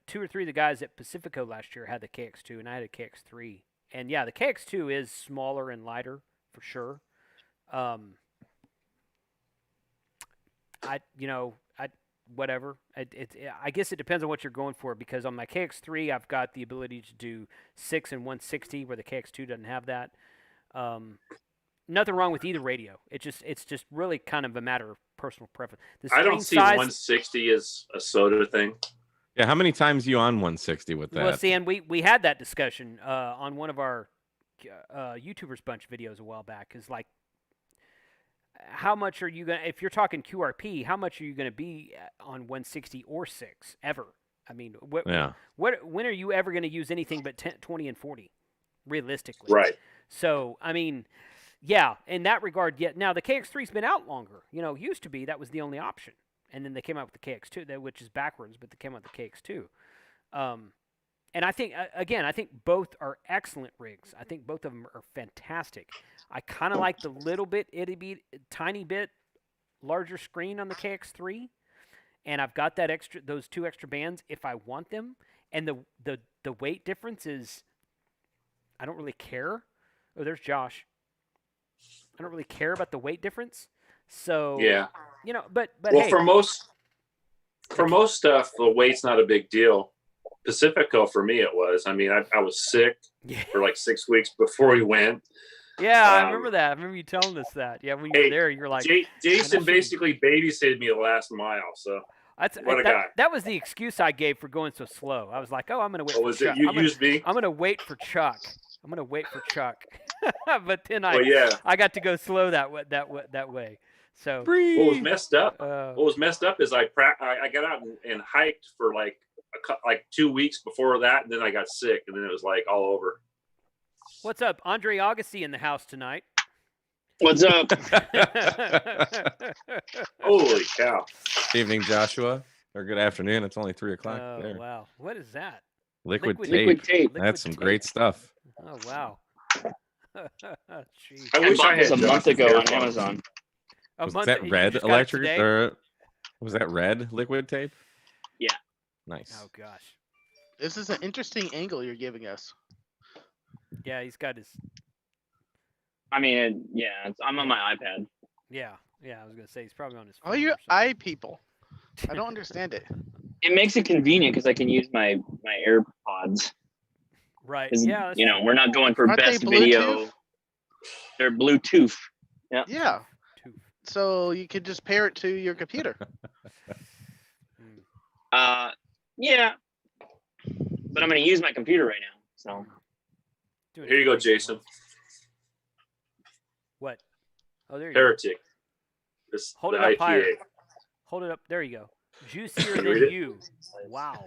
two or three of the guys at Pacifico last year had the KX2, and I had a KX3. And yeah, the KX2 is smaller and lighter for sure. Whatever. I guess it depends on what you're going for, because on my KX3 I've got the ability to do 6 and 160 where the KX2 doesn't have that. Nothing wrong with either radio. It's just really kind of a matter of personal preference. I don't see 160 as a soda thing. Yeah, how many times you on 160 with that? Well, see, and we had that discussion on one of our YouTubers Bunch videos a while back. Is like, how much are you gonna? If you're talking QRP, how much are you gonna be on 160 or 6 ever? I mean, when are you ever gonna use anything but 10, 20, and 40, realistically? Right. So, I mean, yeah, in that regard, now the KX3's been out longer. Used to be that was the only option. And then they came out with the KX2, which is backwards, but they came out with the KX2. And I think, again, both are excellent rigs. I think both of them are fantastic. I kind of like the tiny bit larger screen on the KX3. And I've got those 2 extra bands if I want them. And the weight difference is, I don't really care. Oh, there's Josh. I don't really care about the weight difference. So yeah, but well, hey, for most stuff, the weight's not a big deal. Pacifico for me, it was. I mean, I was sick for like 6 weeks before we went. Yeah, I remember that. I remember you telling us that. Yeah, when you were there, you were like, Jason basically babysitted me the last mile. So what a guy. That was the excuse I gave for going so slow. I was like, oh, I'm going to wait for Chuck. You used me? I'm going to wait for Chuck. But then I got to go slow that way. So what was messed up is I got out and hiked for like 2 weeks before that, and then I got sick, and then it was like all over. What's up, Andre Agassi in the house tonight? What's up? Holy cow! Good evening, Joshua, or good afternoon. It's only 3:00. Oh wow, what is that? Liquid tape. That's some great stuff. Oh wow. I wish I had a month ago on Amazon. Was that red electric, or was that red liquid tape? Yeah. Nice. Oh gosh. This is an interesting angle you're giving us. Yeah, he's got his. I mean, I'm on my iPad. Yeah, I was gonna say he's probably on his phone. Oh, you eye people. I don't understand it. It makes it convenient because I can use my AirPods. Right. Yeah. We're not going for Aren't best they video. They're Bluetooth. Yeah. Yeah. So you could just pair it to your computer. Yeah. But I'm going to use my computer right now. So here you go, Jason. What? Oh, there you Heretic. go. Hold it up higher. Hold it up. There you go. Juicier than you. Wow.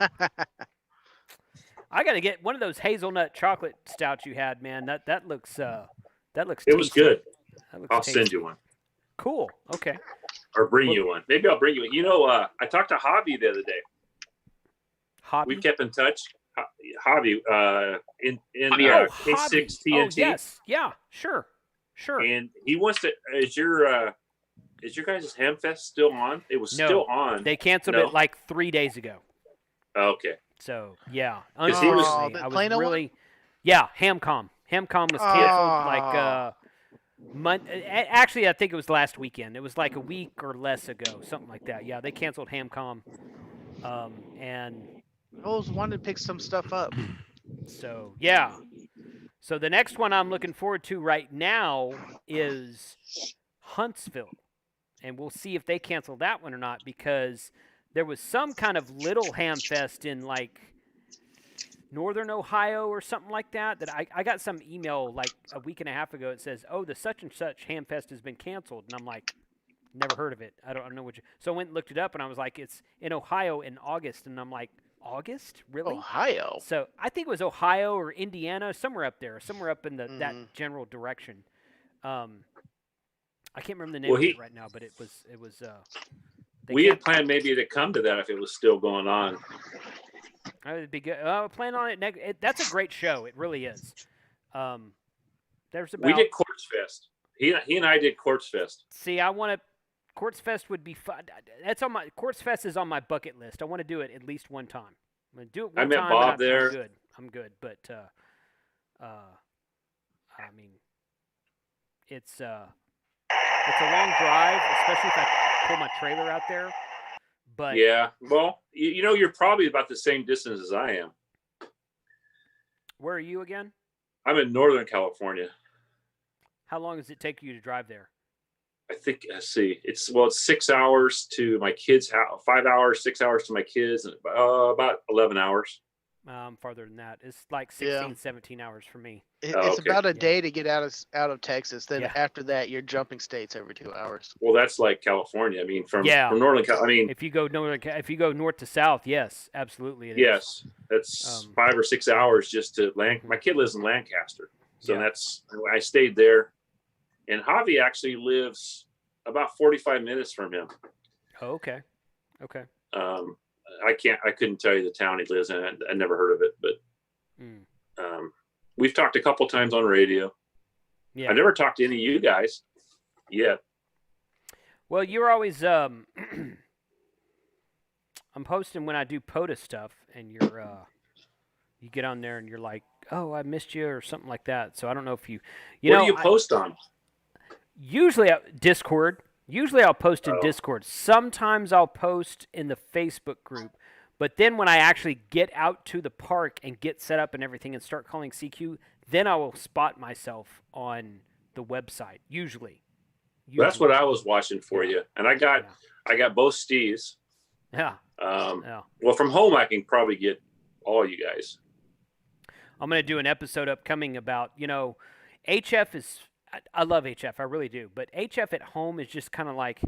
I got to get one of those hazelnut chocolate stouts you had, man. That looks tasty. It was good. I'll tasty. send you one. Cool. Okay. Or bring you one. Maybe I'll bring you one. I talked to Hobby the other day. Hobby? We kept in touch. Hobby in Javier. K6 TNT. Oh yes, yeah, sure. And he wants to. Is your guys' Hamfest still on? It was No, still on. They canceled it like 3 days ago. Okay. So yeah, Because he was unfortunately, I was really, yeah, Hamcom. Hamcom was canceled actually, I think it was last weekend. It was like a week or less ago, something like that. Yeah, they canceled Hamcom, and I always wanted to pick some stuff up. so yeah. So the next one I'm looking forward to right now is Huntsville, and we'll see if they cancel that one or not, because there was some kind of little ham fest in like Northern Ohio or something like that. I got some email like a week and a half ago. It says, "Oh, the such and such ham fest has been canceled," and I'm like, "Never heard of it. I don't know what." So I went and looked it up, and I was like, "It's in Ohio in August," and I'm like, "August, really?" Ohio. So I think it was Ohio or Indiana, somewhere up there, somewhere up in that general direction. I can't remember the name of it right now, but it was. We had planned maybe to come to that if it was still going on. That would be good. Plan on it next. That's a great show. It really is. We did Quartz Fest. He and I did Quartz Fest. See, I want to. Quartz Fest would be fun. That's on my Quartz Fest is on my bucket list. I want to do it at least one time. I'm gonna do it one time. I met Bob there. I'm good. But I mean, it's a long drive, especially if I pull my trailer out there. But yeah, well, you're probably about the same distance as I am. Where are you again? I'm in Northern California. How long does it take you to drive there? I think, it's 6 hours to my kids' house, 5 hours, 6 hours to my kids, and about 11 hours. Farther than that. It's like 16, 17 hours for me. It's about a day to get out of Texas. Then after that, you're jumping states every 2 hours. Well, that's like California. I mean, from Northern California. I mean, if you go north to south, yes, absolutely. Yes, that's 5 or 6 hours just to land. My kid lives in Lancaster, so I stayed there. And Javi actually lives about 45 minutes from him. Oh, okay. I couldn't tell you the town he lives in. I never heard of it, but we've talked a couple times on radio. Yeah. I never talked to any of you guys yet. Well, you're always I'm posting when I do POTA stuff, and you get on there and you're like, "Oh, I missed you," or something like that. So I don't know if you what do you post on? Usually Discord. Usually I'll post in Discord. Sometimes I'll post in the Facebook group. But then when I actually get out to the park and get set up and everything and start calling CQ, then I will spot myself on the website. Usually. That's what I was watching for you. And I got both Steves. Yeah. Well, from home I can probably get all you guys. I'm going to do an episode upcoming about, HF is... I love HF, I really do. But HF at home is just kind of like,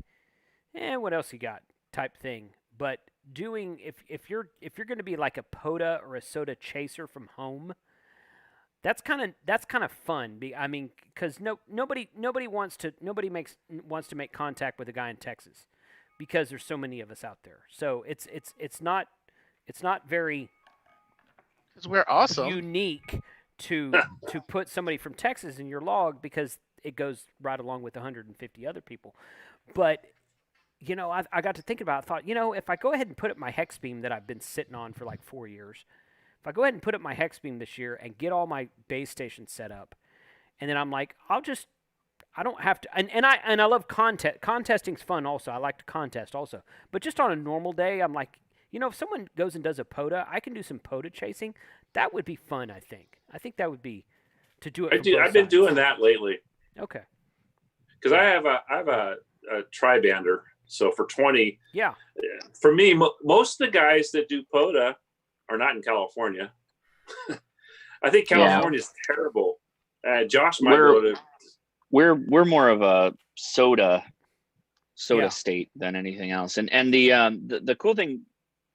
what else you got type thing. But doing if you're going to be like a POTA or a soda chaser from home, that's kind of fun. I mean, because nobody wants to make contact with a guy in Texas, because there's so many of us out there. So it's not very. Because we're awesome. Unique. To put somebody from Texas in your log, because it goes right along with 150 other people. But, I got to thinking about it. I thought, if I go ahead and put up my hex beam that I've been sitting on for like 4 years, if I go ahead and put up my hex beam this year and get all my base stations set up, and then I'm like, I don't have to, and I love contest. Contesting's fun also. I like to contest also. But just on a normal day, I'm like, if someone goes and does a POTA, I can do some POTA chasing. That would be fun, I think. I think that would be to do it. I've been doing that lately. Okay. Because I have a tri-bander. So for 20, for me, most of the guys that do POTA are not in California. I think California is terrible. Josh might go to. We're more of a soda state than anything else. And the cool thing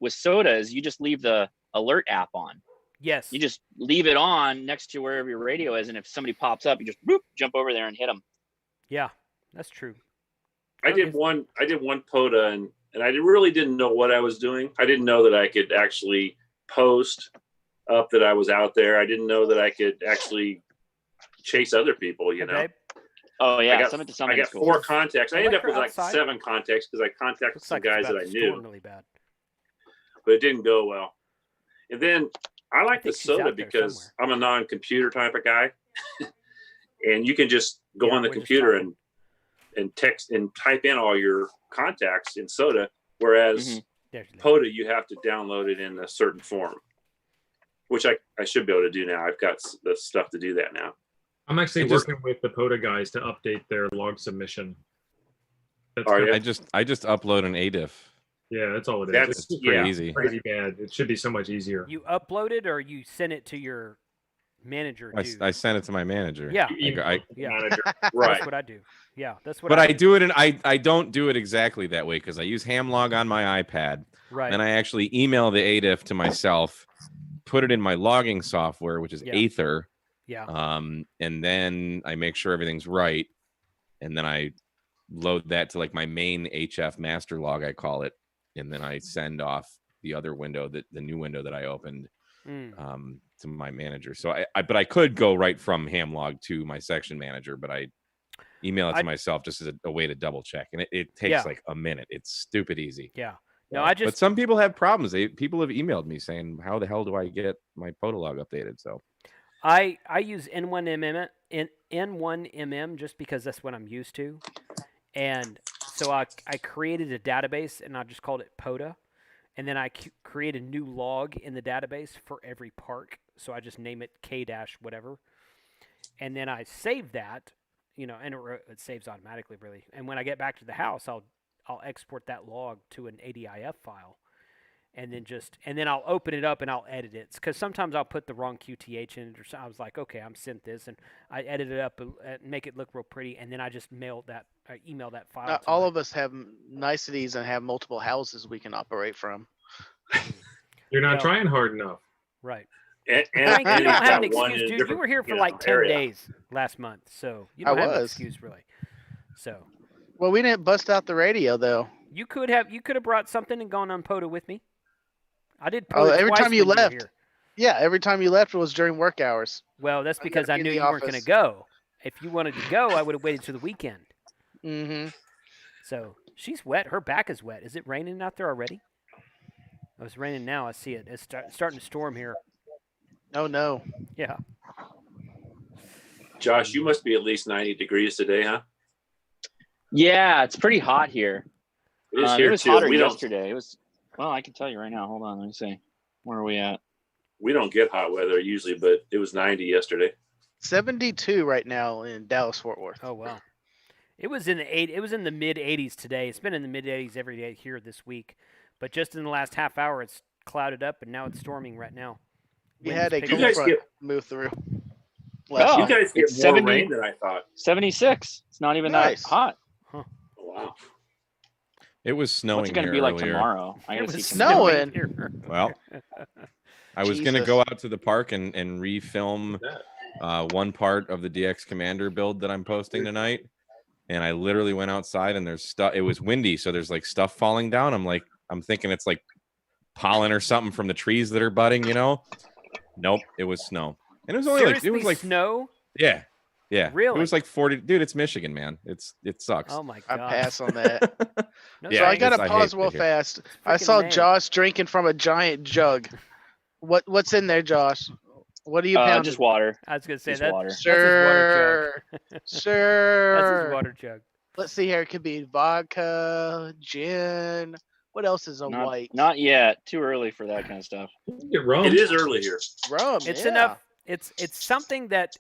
with soda is you just leave the alert app on. Yes. You just leave it on next to wherever your radio is, and if somebody pops up, you just jump over there and hit them. Yeah, that's true. I did one POTA, and I really didn't know what I was doing. I didn't know that I could actually post up that I was out there. I didn't know that I could actually chase other people. You know. Okay. Oh yeah, I got, Summit to I Summit got is cool. 4 contacts. I ended up with like outside? 7 contacts because I contacted Looks some like it's guys about that I to knew, storm really bad. but it didn't go well. And then I like the think she's soda out there because I'm a non-computer type of guy, and you can just go Yeah, on the we're just computer talking. and text and type in all your contacts in soda, whereas There's the- POTA you have to download it in a certain form, which I should be able to do now. I've got the stuff to do that now. I'm actually It just- working with the POTA guys to update their log submission. That's Are kind you? of- I just upload an ADIF. yeah, that's all it is. That's- It's just Pretty Yeah. easy. crazy bad. It should be so much easier. You upload it or you send it to your manager? I sent it to my manager. Yeah. You email the Yeah. manager. Right. That's what I do. Yeah, that's what. But I do. do it, and I don't do it exactly that way because I use Hamlog on my iPad. Right. Then I actually email the ADIF to myself, put it in my logging software, which is Yeah. Aether. Yeah. And then I make sure everything's right, and then I load that to like my main HF master log, I call it, and then I send off the other window, the new window that I opened, to my manager. So but I could go right from Hamlog to my section manager, but I email it to myself just as a way to double check, and it takes like a minute. It's stupid easy. Yeah. No, I just. But some people have problems. People have emailed me saying, "How the hell do I get my POTA log updated?" So I use N1MM just because that's what I'm used to, and so I created a database and I just called it POTA, and then I create a new log in the database for every park. So I just name it K- whatever, and then I save that, and it saves automatically, really. And when I get back to the house, I'll export that log to an ADIF file. And then I'll open it up and I'll edit it, because sometimes I'll put the wrong QTH in it, or so. I was like, okay, I'm sent this, and I edit it up and make it look real pretty, and then I just email that file. Not all of us have niceties and have multiple houses we can operate from. You're not Well, trying hard enough. Right. And Frank, you he's don't have got an one in excuse, a dude. You different, were here for like 10 area. days last month, so you don't have an excuse, really. So Well, we didn't bust out the radio though. you could have brought something and gone on POTA with me. I did Oh, POTA every twice time you when were left. here. Yeah, every time you left was during work hours. Well, that's I'm because gonna I be in knew the you weren't going to office. go. If you wanted to go, I would have waited till the weekend. Mm-hmm. So she's wet. Her back is wet. Is it raining out there already? Oh, it's raining now. I see it. It's starting to storm here. Oh no. Yeah. Josh, you must be at least 90 degrees today, huh? Yeah, it's pretty hot here. It is It here was too. hotter We don't yesterday. It was. Well, I can tell you right now. Hold on. Let me see. Where are we at? get hot weather usually, but it was 90 yesterday. 72 right now in Dallas Fort Worth. Oh wow. It was in the mid 80s today. It's been in the mid 80s every day here this week, but just in the last half hour, it's clouded up and now it's storming right now. We Wind had is a picking cold guys front get- move through. Oh, You guys get it's more 70 rain than I thought. 76. It's not even Nice. that hot. Oh, wow. it was snowing. What's it going to here be like earlier. tomorrow? I It got to see was tomorrow. snowing. here. Well, I was going to Jesus. go out to the park and refilm one part of the DX Commander build that I'm posting tonight, and I literally went outside and there's stuff. It was windy, so there's like stuff falling down. I'm thinking it's like pollen or something from the trees that are budding. Nope, it was snow, and it was only Seriously, snow. yeah. Really? It was like 40. Dude, it's Michigan, man. It sucks. Oh my I god. pass on that. No Yeah, So I thanks. got to I pause hate real to hear. fast. I freaking saw May. Josh drinking from a giant jug. What's in there, Josh? What are you pounding? Just water. I was gonna say Just that. water. That's his water jug. Sure. Sure. That's his water jug. Let's see here. It could be vodka, gin. What else is a white? Not yet. Too early for that kind of stuff. You can get rum. It is early here. Rum. It's yeah. enough. It's something that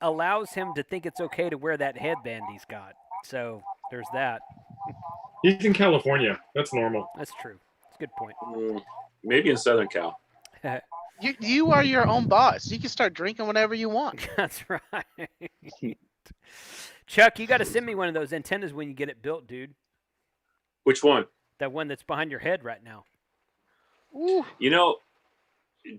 allows him to think it's okay to wear that headband he's got. So there's that. He's in California. That's normal. That's true. It's a good point. Maybe in Southern Cal. You are your own boss. You can start drinking whenever you want. That's right. Chuck, you got to send me one of those antennas when you get it built, dude. Which one? That one that's behind your head right now. Ooh.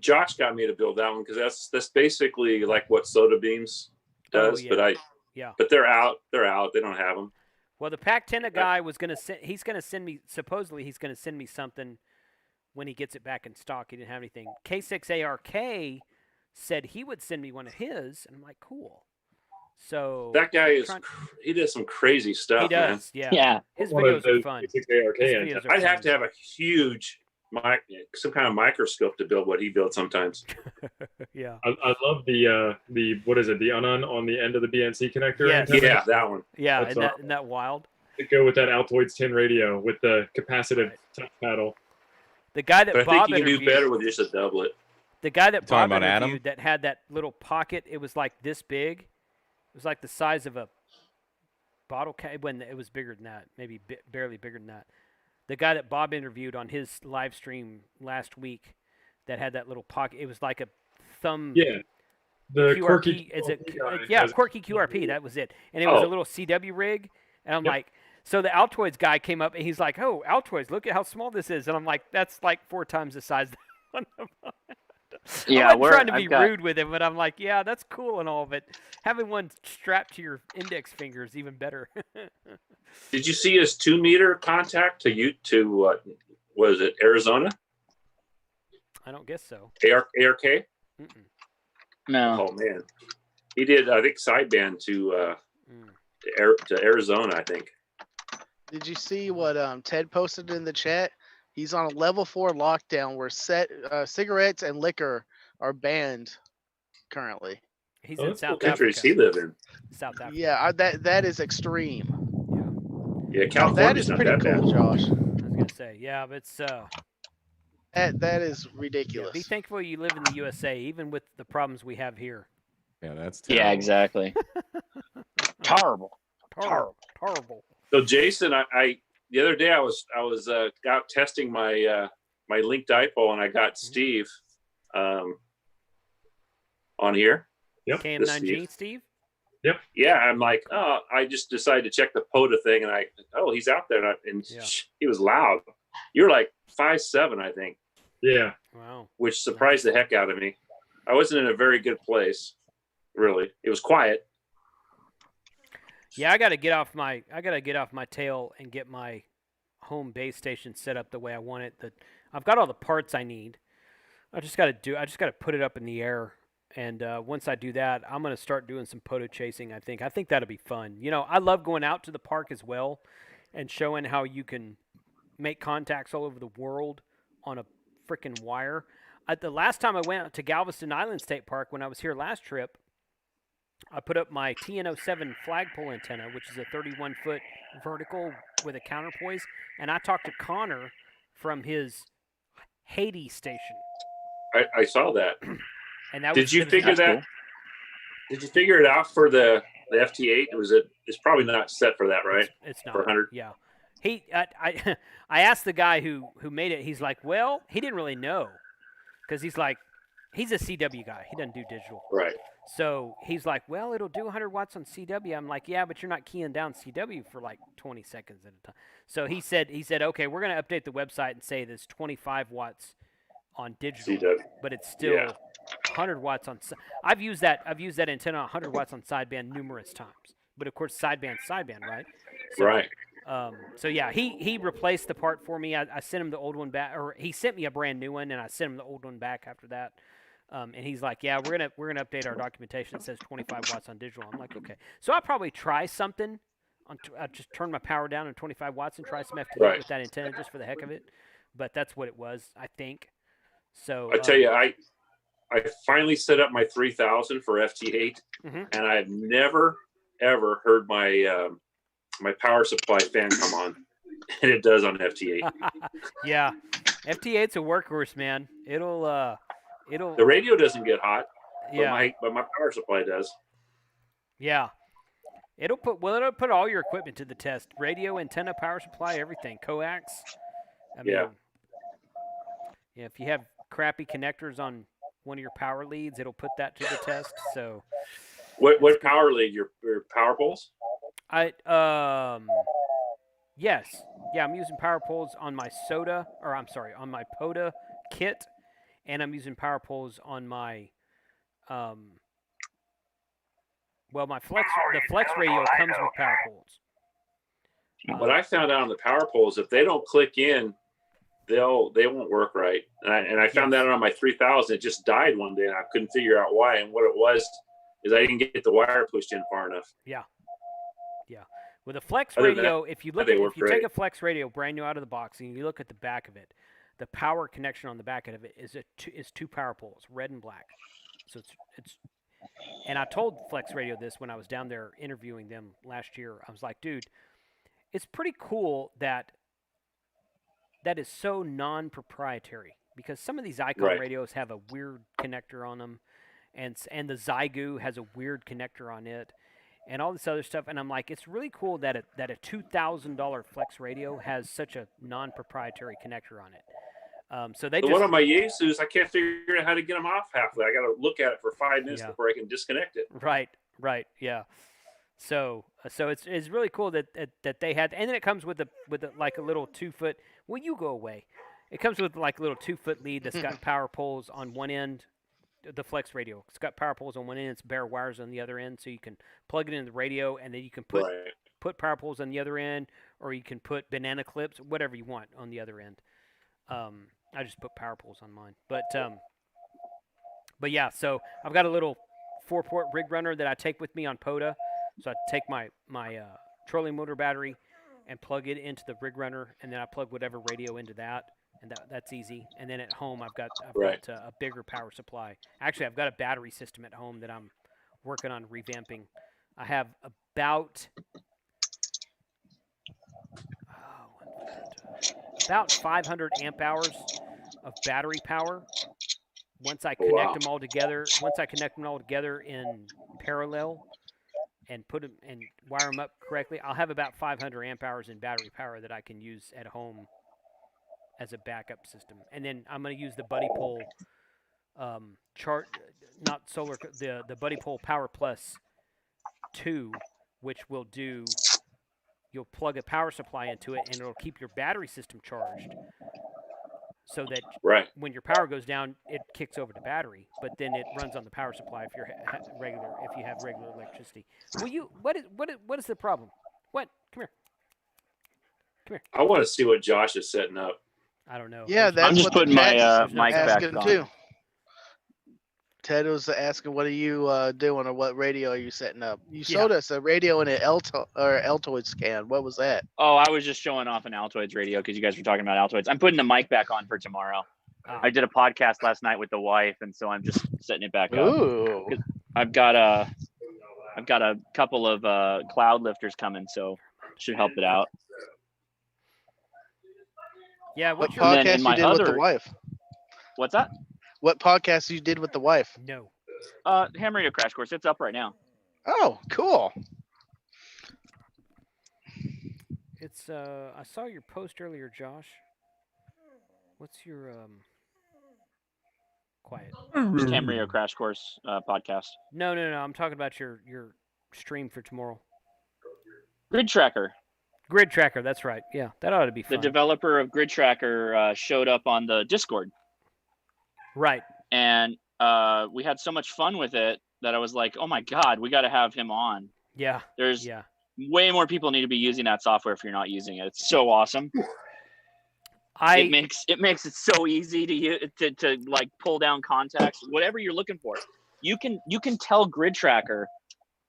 Josh got me to build that one because that's basically like what Soda Beams does. Oh, yeah. But they're out. They're out. They don't have them. Well, the Pactena guy was gonna send. Supposedly, he's gonna send me something when he gets it back in stock. He didn't have anything. K6ARK said he would send me one of his, and I'm like, cool. So that guy he does some crazy stuff. He does, man. yeah. His videos are fun. I'd have to have a huge, some kind of microscope to build what he builds sometimes. Yeah. I love the what is it? The unon on the end of the BNC connector. Yes. Yeah, that one. Yeah, isn't that wild? To go with that Altoids 10 radio with the capacitive touch paddle. The guy that But I Bob think you can do interviewed, better with just a doublet. the guy that Talking Bob about Adam? interviewed that had that little pocket, it was like this big. It was like the size of a bottle cap. When it was bigger than that, maybe barely bigger than that. The guy that Bob interviewed on his live stream last week, that had that little pocket. It was like a thumb. Yeah. The QRP, quirky. is it? guy Yeah, has- quirky QRP. That was it. And it was a little CW rig. And I'm Yep. like, so the Altoids guy came up and he's like, "Oh, Altoids, look at how small this is." And I'm like, "That's like 4 times the size." Of that one." Yeah, I'm not trying to I've be got- rude with him, but I'm like, "Yeah, that's cool and all, but having one strapped to your index finger is even better." Did you see his 2-meter contact to was it Arizona? I don't guess so. ARK? Mm-mm. No. Oh man, he did. I think sideband to Arizona. I think. Did you see what Ted posted in the chat? He's on a level 4 lockdown where cigarettes and liquor are banned currently. He's Oh, in that's South What country does Africa. he live in? South Africa. Yeah, that is extreme. Yeah, That California's is not pretty that cool, bad. Josh. I was gonna say, yeah, but it's That is yeah, ridiculous. be thankful you live in the USA, even with the problems we have here. Yeah, that's terrible. Yeah, exactly. Terrible. Horrible. So Jason, I the other day I was out testing my my link dipole, and I got Steve on here. Yep. KM9G, Steve. Yeah, I'm like, oh, I just decided to check the POTA thing, and he's out there, and Yeah. he was loud. You're like 5'7", I think, Yeah. Wow. which surprised the heck out of me. I wasn't in a very good place, really. It was quiet. Yeah, I gotta get off my tail and get my home base station set up the way I want it. I've got all the parts I need. I just gotta put it up in the air. And once I do that, I'm gonna start doing some POTA chasing. I think that'll be fun. You know, I love going out to the park as well, and showing how you can make contacts all over the world on a freaking wire. The last time I went to Galveston Island State Park when I was here last trip, I put up my TN07 flagpole antenna, which is a 31-foot vertical with a counterpoise, and I talked to Connor from his Haiti station. I saw that. And that Did you it was figure nice. that? cool. Did you figure it out for the FT8? It's probably not set for that, right? It's not. For 100? Yeah. I asked the guy who made it. He's like, well, he didn't really know, because he's a CW guy. He doesn't do digital. Right. So he's like, well, it'll do 100 watts on CW. I'm like, yeah, but you're not keying down CW for like 20 seconds at a time. So he said, okay, we're going to update the website and say there's 25 watts on digital, CW. but it's still 100 watts on. I've used that antenna 100 watts on sideband numerous times, but of course sideband, right? So, Right. So yeah, he replaced the part for me. I sent him the old one back, or he sent me a brand new one, and I sent him the old one back after that. And he's like, yeah, we're gonna update our documentation. It says 25 watts on digital. I'm like, okay. So I'll probably try something. I'll just turn my power down to 25 watts and try some FT8 Right. with that antenna just for the heck of it. But that's what it was, I think. So I tell you, I finally set up my 3000 for FT8, Mhm. and I've never ever heard my my power supply fan come on, and it does on FT8. yeah, FT8's a workhorse, man. It'll The radio doesn't get hot, yeah. but my power supply does. Yeah. It'll put all your equipment to the test. Radio, antenna, power supply, everything. Coax. I mean, Yeah. yeah, if you have crappy connectors on one of your power leads, it'll put that to the test. So What power lead? Your power poles? yes. Yeah, I'm using power poles on my on my POTA kit, and I'm using power poles on my my flex radio comes with power poles. What I found out on the power poles, if they don't click in they won't work right. And I found that out on my 3000. It just died one day, and I couldn't figure out why. And what it was is I didn't get the wire pushed in far enough. Yeah. With a Flex radio, if you take a Flex radio brand new out of the box and you look at the back of it, the power connection on the back of it is two power poles, red and black. So it's. And I told Flex Radio this when I was down there interviewing them last year. I was like, dude, it's pretty cool that is so non-proprietary, because some of these Icon radios have a weird connector on them, and the Zygu has a weird connector on it, and all this other stuff. And I'm like, it's really cool that a $2,000 Flex radio has such a non-proprietary connector on it. So one of my Yaesus, I can't figure out how to get them off halfway. I got to look at it for 5 minutes before I can disconnect it. Right, yeah. So it's really cool that they had, and then it comes with like a little 2-foot. Will you go away? It comes with like a little 2-foot lead that's got power poles on one end. The Flex radio, it's got power poles on one end. It's bare wires on the other end, so you can plug it in the radio, and then you can put power poles on the other end, or you can put banana clips, whatever you want on the other end. I just put power poles on mine, but yeah. So I've got a little 4-port rig runner that I take with me on POTA. So I take my trolling motor battery and plug it into the rig runner, and then I plug whatever radio into that, and that's easy. And then at home I've got a bigger power supply. Actually, I've got a battery system at home that I'm working on revamping. I have about 500 amp hours of battery power. Once I connect them all together, in parallel and put them and wire them up correctly, I'll have about 500 amp hours in battery power that I can use at home as a backup system. And then I'm going to use the Buddy Pole the Buddy Pole Power Plus 2, which will do. You'll plug a power supply into it, and it'll keep your battery system charged, so that when your power goes down, it kicks over to battery. But then it runs on the power supply if you have regular electricity. What is the problem? What? Come here. I want to see what Josh is setting up. I don't know. Yeah, that's I'm just putting my mic back on. Too. Ted was asking, "What are you doing, or what radio are you setting up?" You showed us a radio in an Altoids scan. What was that? Oh, I was just showing off an Altoids radio because you guys were talking about Altoids. I'm putting the mic back on for tomorrow. I did a podcast last night with the wife, and so I'm just setting it back up. Ooh. I've got a couple of cloud lifters coming, so should help it out. Yeah, what podcast you did with the wife? What's that? What podcast you did with the wife? No. Ham Radio Crash Course. It's up right now. Oh, cool. It's I saw your post earlier, Josh. What's your quiet? Just Ham Radio Crash Course podcast. No. I'm talking about your stream for tomorrow. Grid Tracker. Grid Tracker, that's right. Yeah, that ought to be fun. The developer of Grid Tracker showed up on the Discord. Right. And we had so much fun with it that I was like, oh my God, we got to have him on. Yeah. There's way more people need to be using that software if you're not using it. It's so awesome. It makes it so easy to like pull down contacts, whatever you're looking for. You can tell Grid Tracker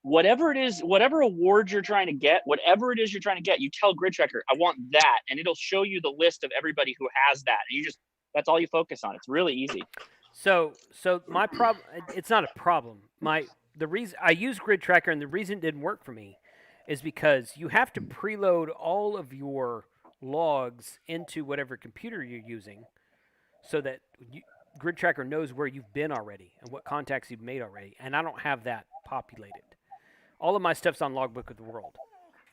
whatever it is, whatever award you're trying to get, whatever it is you're trying to get, you tell Grid Tracker, I want that, and it'll show you the list of everybody who has that. And that's all you focus on. It's really easy. So my problem, it's not a problem. The reason I use Grid Tracker, and the reason it didn't work for me, is because you have to preload all of your logs into whatever computer you're using, so that Grid Tracker knows where you've been already and what contacts you've made already. And I don't have that populated. All of my stuff's on Logbook of the World,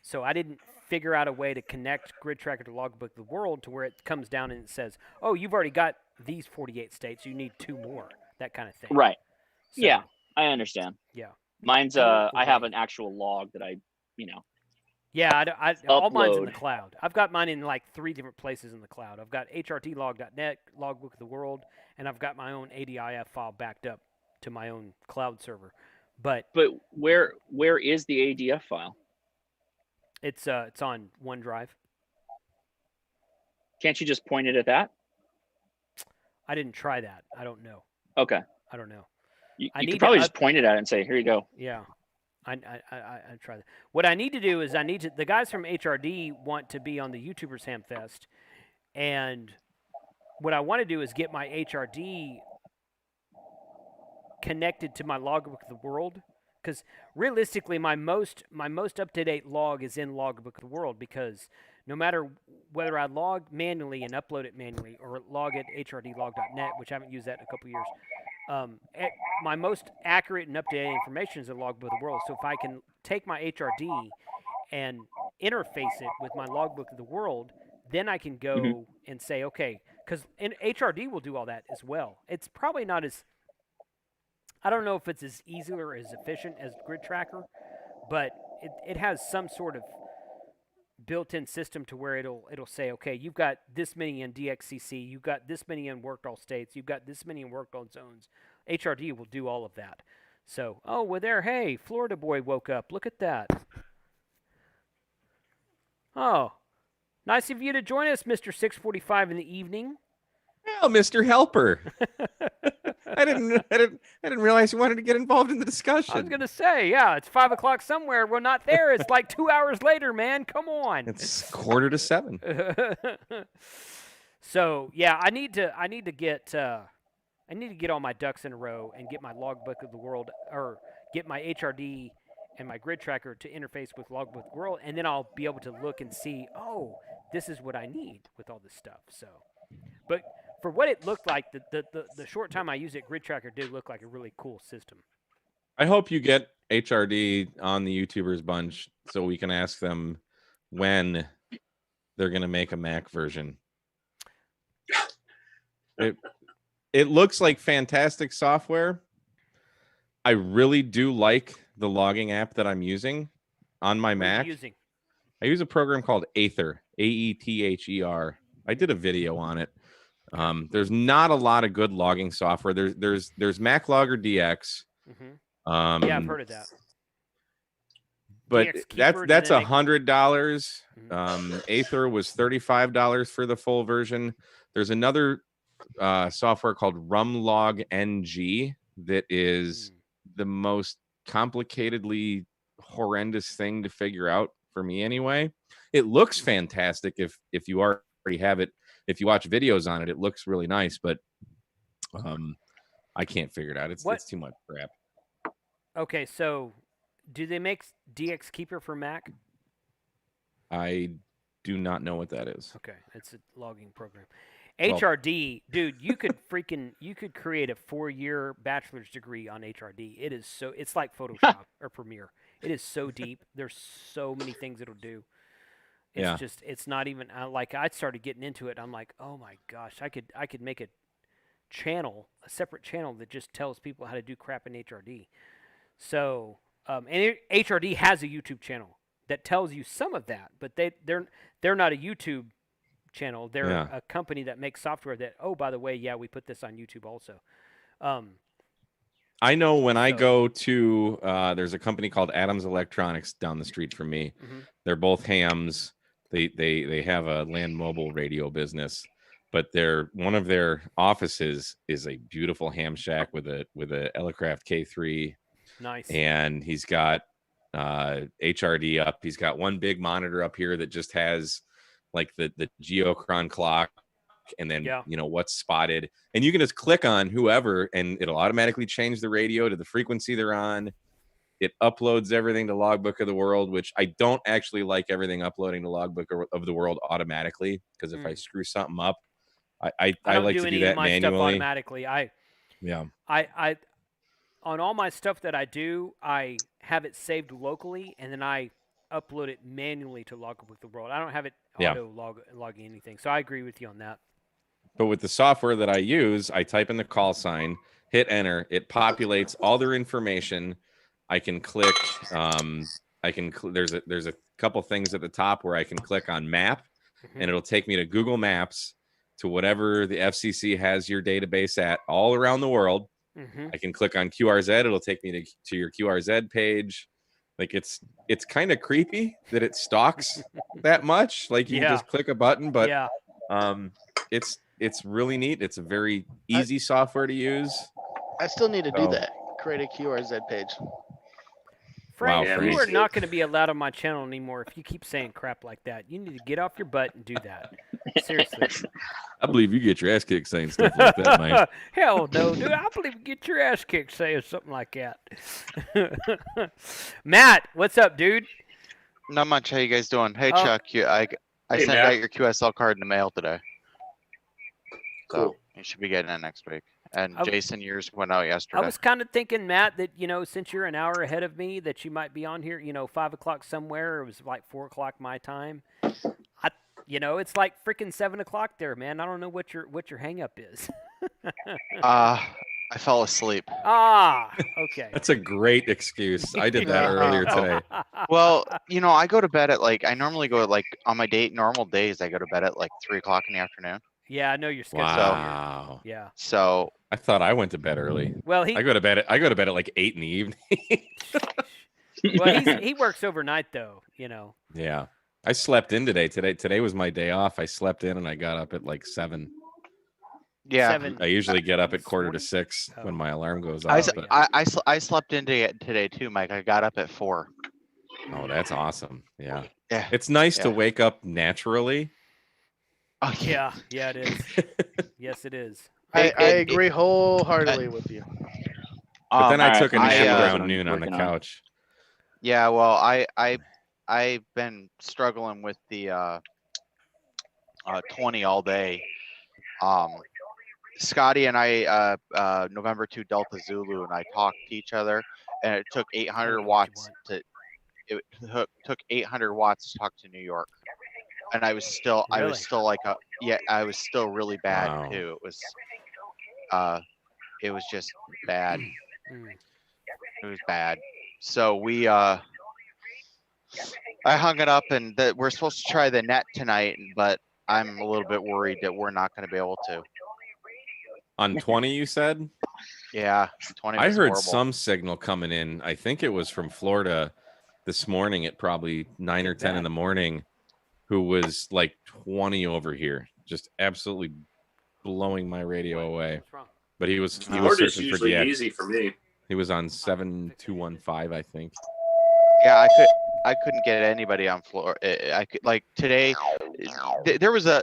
so I didn't figure out a way to connect Grid Tracker to Logbook of the World to where it comes down and it says, oh, you've already got these 48 states, you need 2 more, that kind of thing. Right. So, yeah, I understand. Yeah. Mine's I have an actual log that I. Yeah, all mine's in the cloud. I've got mine in like 3 different places in the cloud. I've got hrtlog.net, Logbook of the World, and I've got my own ADIF file backed up to my own cloud server. But where is the ADF file? It's on OneDrive. Can't you just point it at that? I didn't try that. I don't know. Okay. I don't know. You could probably just point it at it and say, here you go. Yeah. I try that. What I need to do is the guys from HRD want to be on the YouTubers Hamfest, and what I want to do is get my HRD connected to my logbook of the world, because realistically my most up-to-date log is in logbook of the world, because no matter whether I log manually and upload it manually or log at hrdlog.net, which I haven't used that in a couple years, my most accurate and up-to-date information is in logbook of the world. So if I can take my HRD and interface it with my logbook of the world, then I can go and say, okay, because HRD will do all that as well. It's probably not as, I don't know if it's as easy or as efficient as Grid Tracker, but it has some sort of built-in system to where it'll say, okay, you've got this many in DXCC, you've got this many in worked all states, you've got this many in worked all zones. HRD will do all of that. So, oh, well there, hey, Florida boy woke up. Look at that. Oh, nice of you to join us, Mr. 645 in the evening. Well, Mr. Helper. I didn't realize you wanted to get involved in the discussion. I was gonna say, yeah, it's 5 o'clock somewhere. We're not there. It's like 2 hours later, man. Come on. It's 6:45. So yeah, I need to get all my ducks in a row and get my logbook of the world, or get my HRD and my grid tracker to interface with logbook of the world, and then I'll be able to look and see, oh, this is what I need with all this stuff. So, but for what it looked like, the short time I used it, Grid Tracker did look like a really cool system. I hope you get HRD on the YouTubers bunch so we can ask them when they're going to make a Mac version. It looks like fantastic software. I really do like the logging app that I'm using on my Mac. I use a program called Aether, Aether. I did a video on it. There's not a lot of good logging software. There's MacLogger DX. Mm-hmm. Yeah, I've heard of that. But that's $100. Aether was $35 for the full version. There's another software called Rumlog NG that is the most complicatedly horrendous thing to figure out for me anyway. It looks fantastic if you already have it. If you watch videos on it, it looks really nice, but I can't figure it out. It's too much crap. Okay, so do they make DX Keeper for Mac? I do not know what that is. Okay, it's a logging program. HRD, dude, you could create a 4-year bachelor's degree on HRD. It's like Photoshop or Premiere. It is so deep. There's so many things it'll do. It's not even like I started getting into it. I'm like, oh my gosh, I could make a separate channel that just tells people how to do crap in HRD. So, and HRD has a YouTube channel that tells you some of that, but they're not a YouTube channel. They're a company that makes software that, oh, by the way, yeah, we put this on YouTube also. I know when I go to there's a company called Adams Electronics down the street from me. Mm-hmm. They're both hams. They have a land mobile radio business, but one of their offices is a beautiful ham shack with a Elecraft K3. Nice. And he's got HRD up. He's got one big monitor up here that just has like the geochron clock, and then what's spotted, and you can just click on whoever and it'll automatically change the radio to the frequency they're on. It uploads everything to Logbook of the World, which I don't actually like everything uploading to Logbook of the World automatically, because if I screw something up, I like to do that manually. Stuff automatically. I on all my stuff that I do, I have it saved locally, and then I upload it manually to Logbook of the World. I don't have it logging anything. So I agree with you on that. But with the software that I use, I type in the call sign, hit enter, it populates all their information. I can click. There's a couple things at the top where I can click on map, and it'll take me to Google Maps to whatever the FCC has your database at all around the world. Mm-hmm. I can click on QRZ. It'll take me to your QRZ page. Like it's kind of creepy that it stalks that much. Like you can just click a button, but It's really neat. It's a very easy software to use. I still need to do that. Create a QRZ page. Frank, Wow, you Frank. are not going to be allowed on my channel anymore if you keep saying crap like that. You need to get off your butt and do that. Seriously. I believe you get your ass kicked saying stuff like that, Mike. Hell no, dude. I believe you get your ass kicked saying something like that. Matt, what's up, dude? Not much. How you guys doing? Hey, Oh. Chuck. I Hey, sent Matt. out your QSL card in the mail today. So Cool. you should be getting it next week. And I- Jason, yours went out I yesterday. was kind of thinking, Matt, that, since you're an hour ahead of me, that you might be on here, 5 o'clock somewhere. It was like 4 o'clock my time. It's like freaking 7 o'clock there, man. I don't know what your hang up is. I fell asleep. Okay. That's a great excuse. I did that earlier today. Well, I go to bed at I normally go at on my normal days, I go to bed at 3 o'clock in the afternoon. Yeah, I know your schedule. Wow. Yeah. So I thought I went to bed early. Well, I go to bed at like 8 in the evening. well, he works overnight though. Yeah. I slept in today. Today was my day off. I slept in and I got up at like 7. yeah, 7. I usually get up at quarter to 6 Oh. when my alarm goes I, off. s- but- I slept in today too, Mike. I got up at 4. Oh, that's awesome. Yeah. Yeah. It's nice to Yeah. wake up naturally. Oh, Yeah, it is. Yes, it is. I It- agree wholeheartedly with you. But then I Alright, took a I'm nap sure that's around what I'm noon on the working couch. Yeah, well, I've been struggling with the 20 all day. Scotty and I November 2 Delta Zulu and I talked to each other, and it took 800 watts took 800 watts to talk to New York, and I was still Really? I was still really bad Wow. too. It was just bad. Mm. It was bad. So I hung it up, and we're supposed to try the net tonight, but I'm a little bit worried that we're not going to be able to. On 20, you said? Yeah, 20 I was heard horrible. some signal coming in. I think it was from Florida this morning at probably 9 or 10 in the morning, who was like 20 over here, just absolutely blowing my radio away. What's wrong? But he was Florida's searching for usually DX. easy for me. He was on 7215, I think. Yeah, I couldn't get anybody on floor. I could today. There was a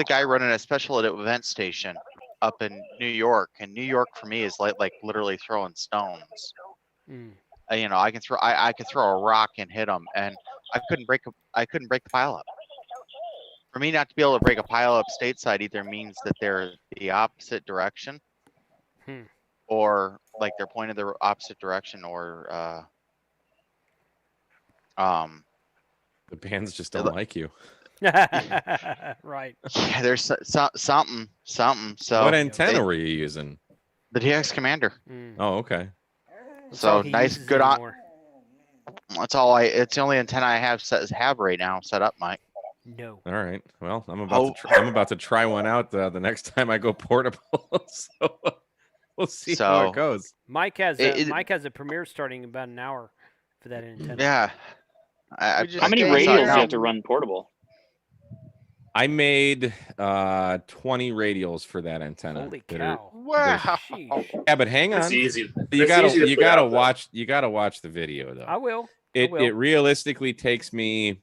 guy running a special event station up in New York, and New York for me is like literally throwing stones. Mm. I can throw a rock and hit them, and I couldn't break the pile up. For me not to be able to break a pile up stateside either means that they're the opposite direction, or like they're pointed the opposite direction, or The bands just don't like you. Right. yeah, there's something. So What antenna were you using? the DX Commander. Mm. Oh, okay. That's all So he nice, uses good on. anymore. It's the only antenna I have right now set up, Mike. No. All right. Well, I'm about to try one out the next time I go portable. So we'll see how it goes. Mike has a premiere starting in about an hour for that antenna. Yeah. How many radios do you have to run portable? I made 20 radials for that antenna. Holy that cow! Wow. Sheesh. Yeah, but hang on. It's easy. You It's easy to you put gotta out, though. watch the video though. I will. It will. realistically takes me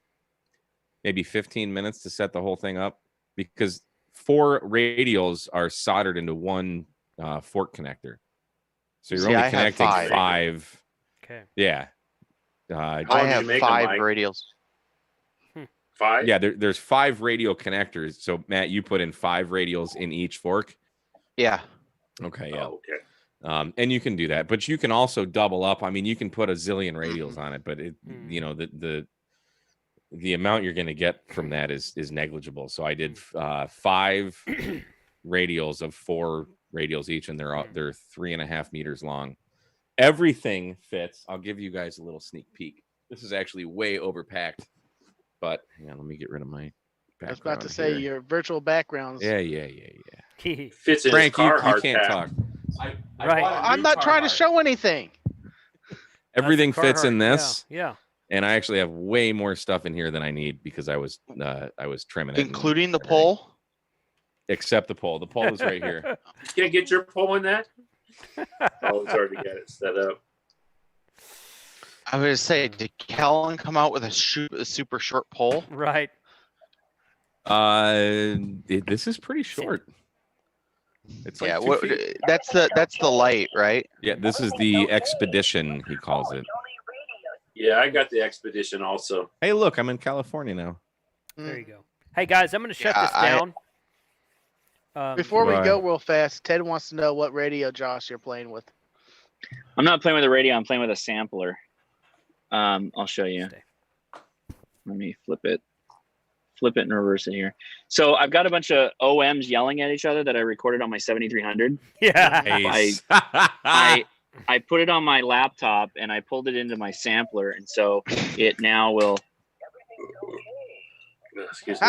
maybe 15 minutes to set the whole thing up because 4 radials are soldered into one fork connector. So you're See, only I have connecting 5. 5. Okay. Yeah. I long do you have make 'em, 5 Mike? radials. 5? Yeah, there's 5 radial connectors. So Matt, you put in 5 radials in each fork. Yeah. Okay, yeah. Oh, okay. And you can do that, but you can also double up. I mean, you can put a zillion radials on it, but the amount you're going to get from that is negligible. So I did 5 radials of 4 radials each, and they're 3.5 meters long. Everything fits. I'll give you guys a little sneak peek. This is actually way overpacked, but hang on, let me get rid of my background. I was about to say here. your virtual backgrounds. Yeah. Fits in Frank, his you Carhartt can't pack. talk. I Right. bought a I'm new not trying to Carhartt. show anything. Everything That's a fits in Carhartt, this. Yeah. And I actually have way more stuff in here than I need because I was trimming it. Including the pole. Accept the poll. The poll is right here. You can't get your poll in that? Oh, it's hard to get it set up. I was gonna say, did Kellen come out with a super short poll? Right. This is pretty short. It's like Yeah, 2 feet. that's the light, right? Yeah, this is the expedition, he calls it. Yeah, I got the expedition also. Hey, look, I'm in California now. There you go. Hey guys, I'm going to shut Yeah, this down. Before we Right. go real fast, Ted wants to know what radio, Josh, you're playing with. I'm not playing with a radio. I'm playing with a sampler. I'll show you. Stay. Let me flip it and reverse it here. So I've got a bunch of OMs yelling at each other that I recorded on my 7300. Yeah. Nice. I put it on my laptop and I pulled it into my sampler, and so it now will. Excuse me.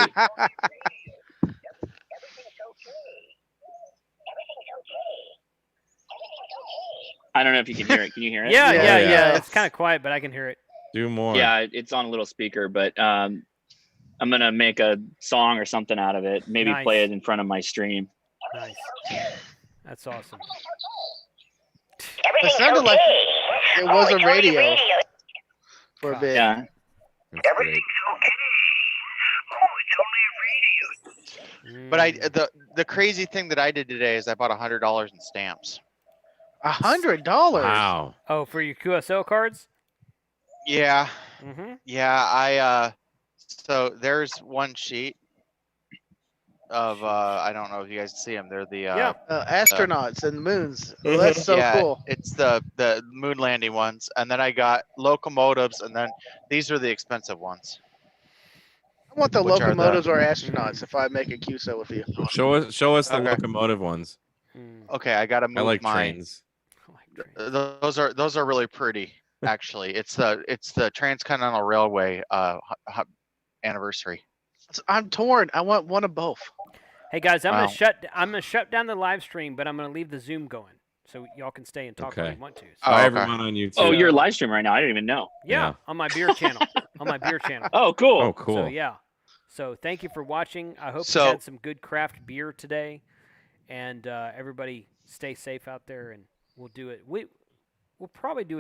I don't know if you can hear it. Can you hear it? Yeah, Yeah, yeah. yeah. It's kind of quiet, but I can hear it. Do more. Yeah, it's on a little speaker, but I'm gonna make a song or something out of it. Maybe Nice. play it in front of my stream. Nice. That's awesome. It sounded like it was a radio for a bit. Yeah. That's great. But Mm. the crazy thing that I did today is I bought $100 in stamps. $100. Wow. Oh, for your QSL cards? Yeah, Mm-hmm. yeah. So there's one sheet of I don't know if you guys see them. They're the Yeah. Astronauts and moons. Well, that's so yeah, cool. it's the moon landing ones, and then I got locomotives, and then these are the expensive ones. I want the Which are the- locomotives or astronauts if I make a QSO with you. Show us the Okay. locomotive ones. Mm. Okay, I gotta I move like mine. trains. I like trains. Those are really pretty. Actually, it's the Transcontinental Railway anniversary. I'm torn. I want one of both. Hey guys, I'm Wow. gonna shut down the live stream, but I'm gonna leave the Zoom going, so y'all can stay and talk when Okay. you want to. So, Oh, Bye, okay. everyone on YouTube. Oh, you're live streaming right now. I didn't even know. yeah, yeah. on my beer channel. On my beer channel. Oh, cool. Oh, cool. So yeah. So thank you for watching. I hope So- you had some good craft beer today, and everybody stay safe out there, and we'll do it. We'll probably do it.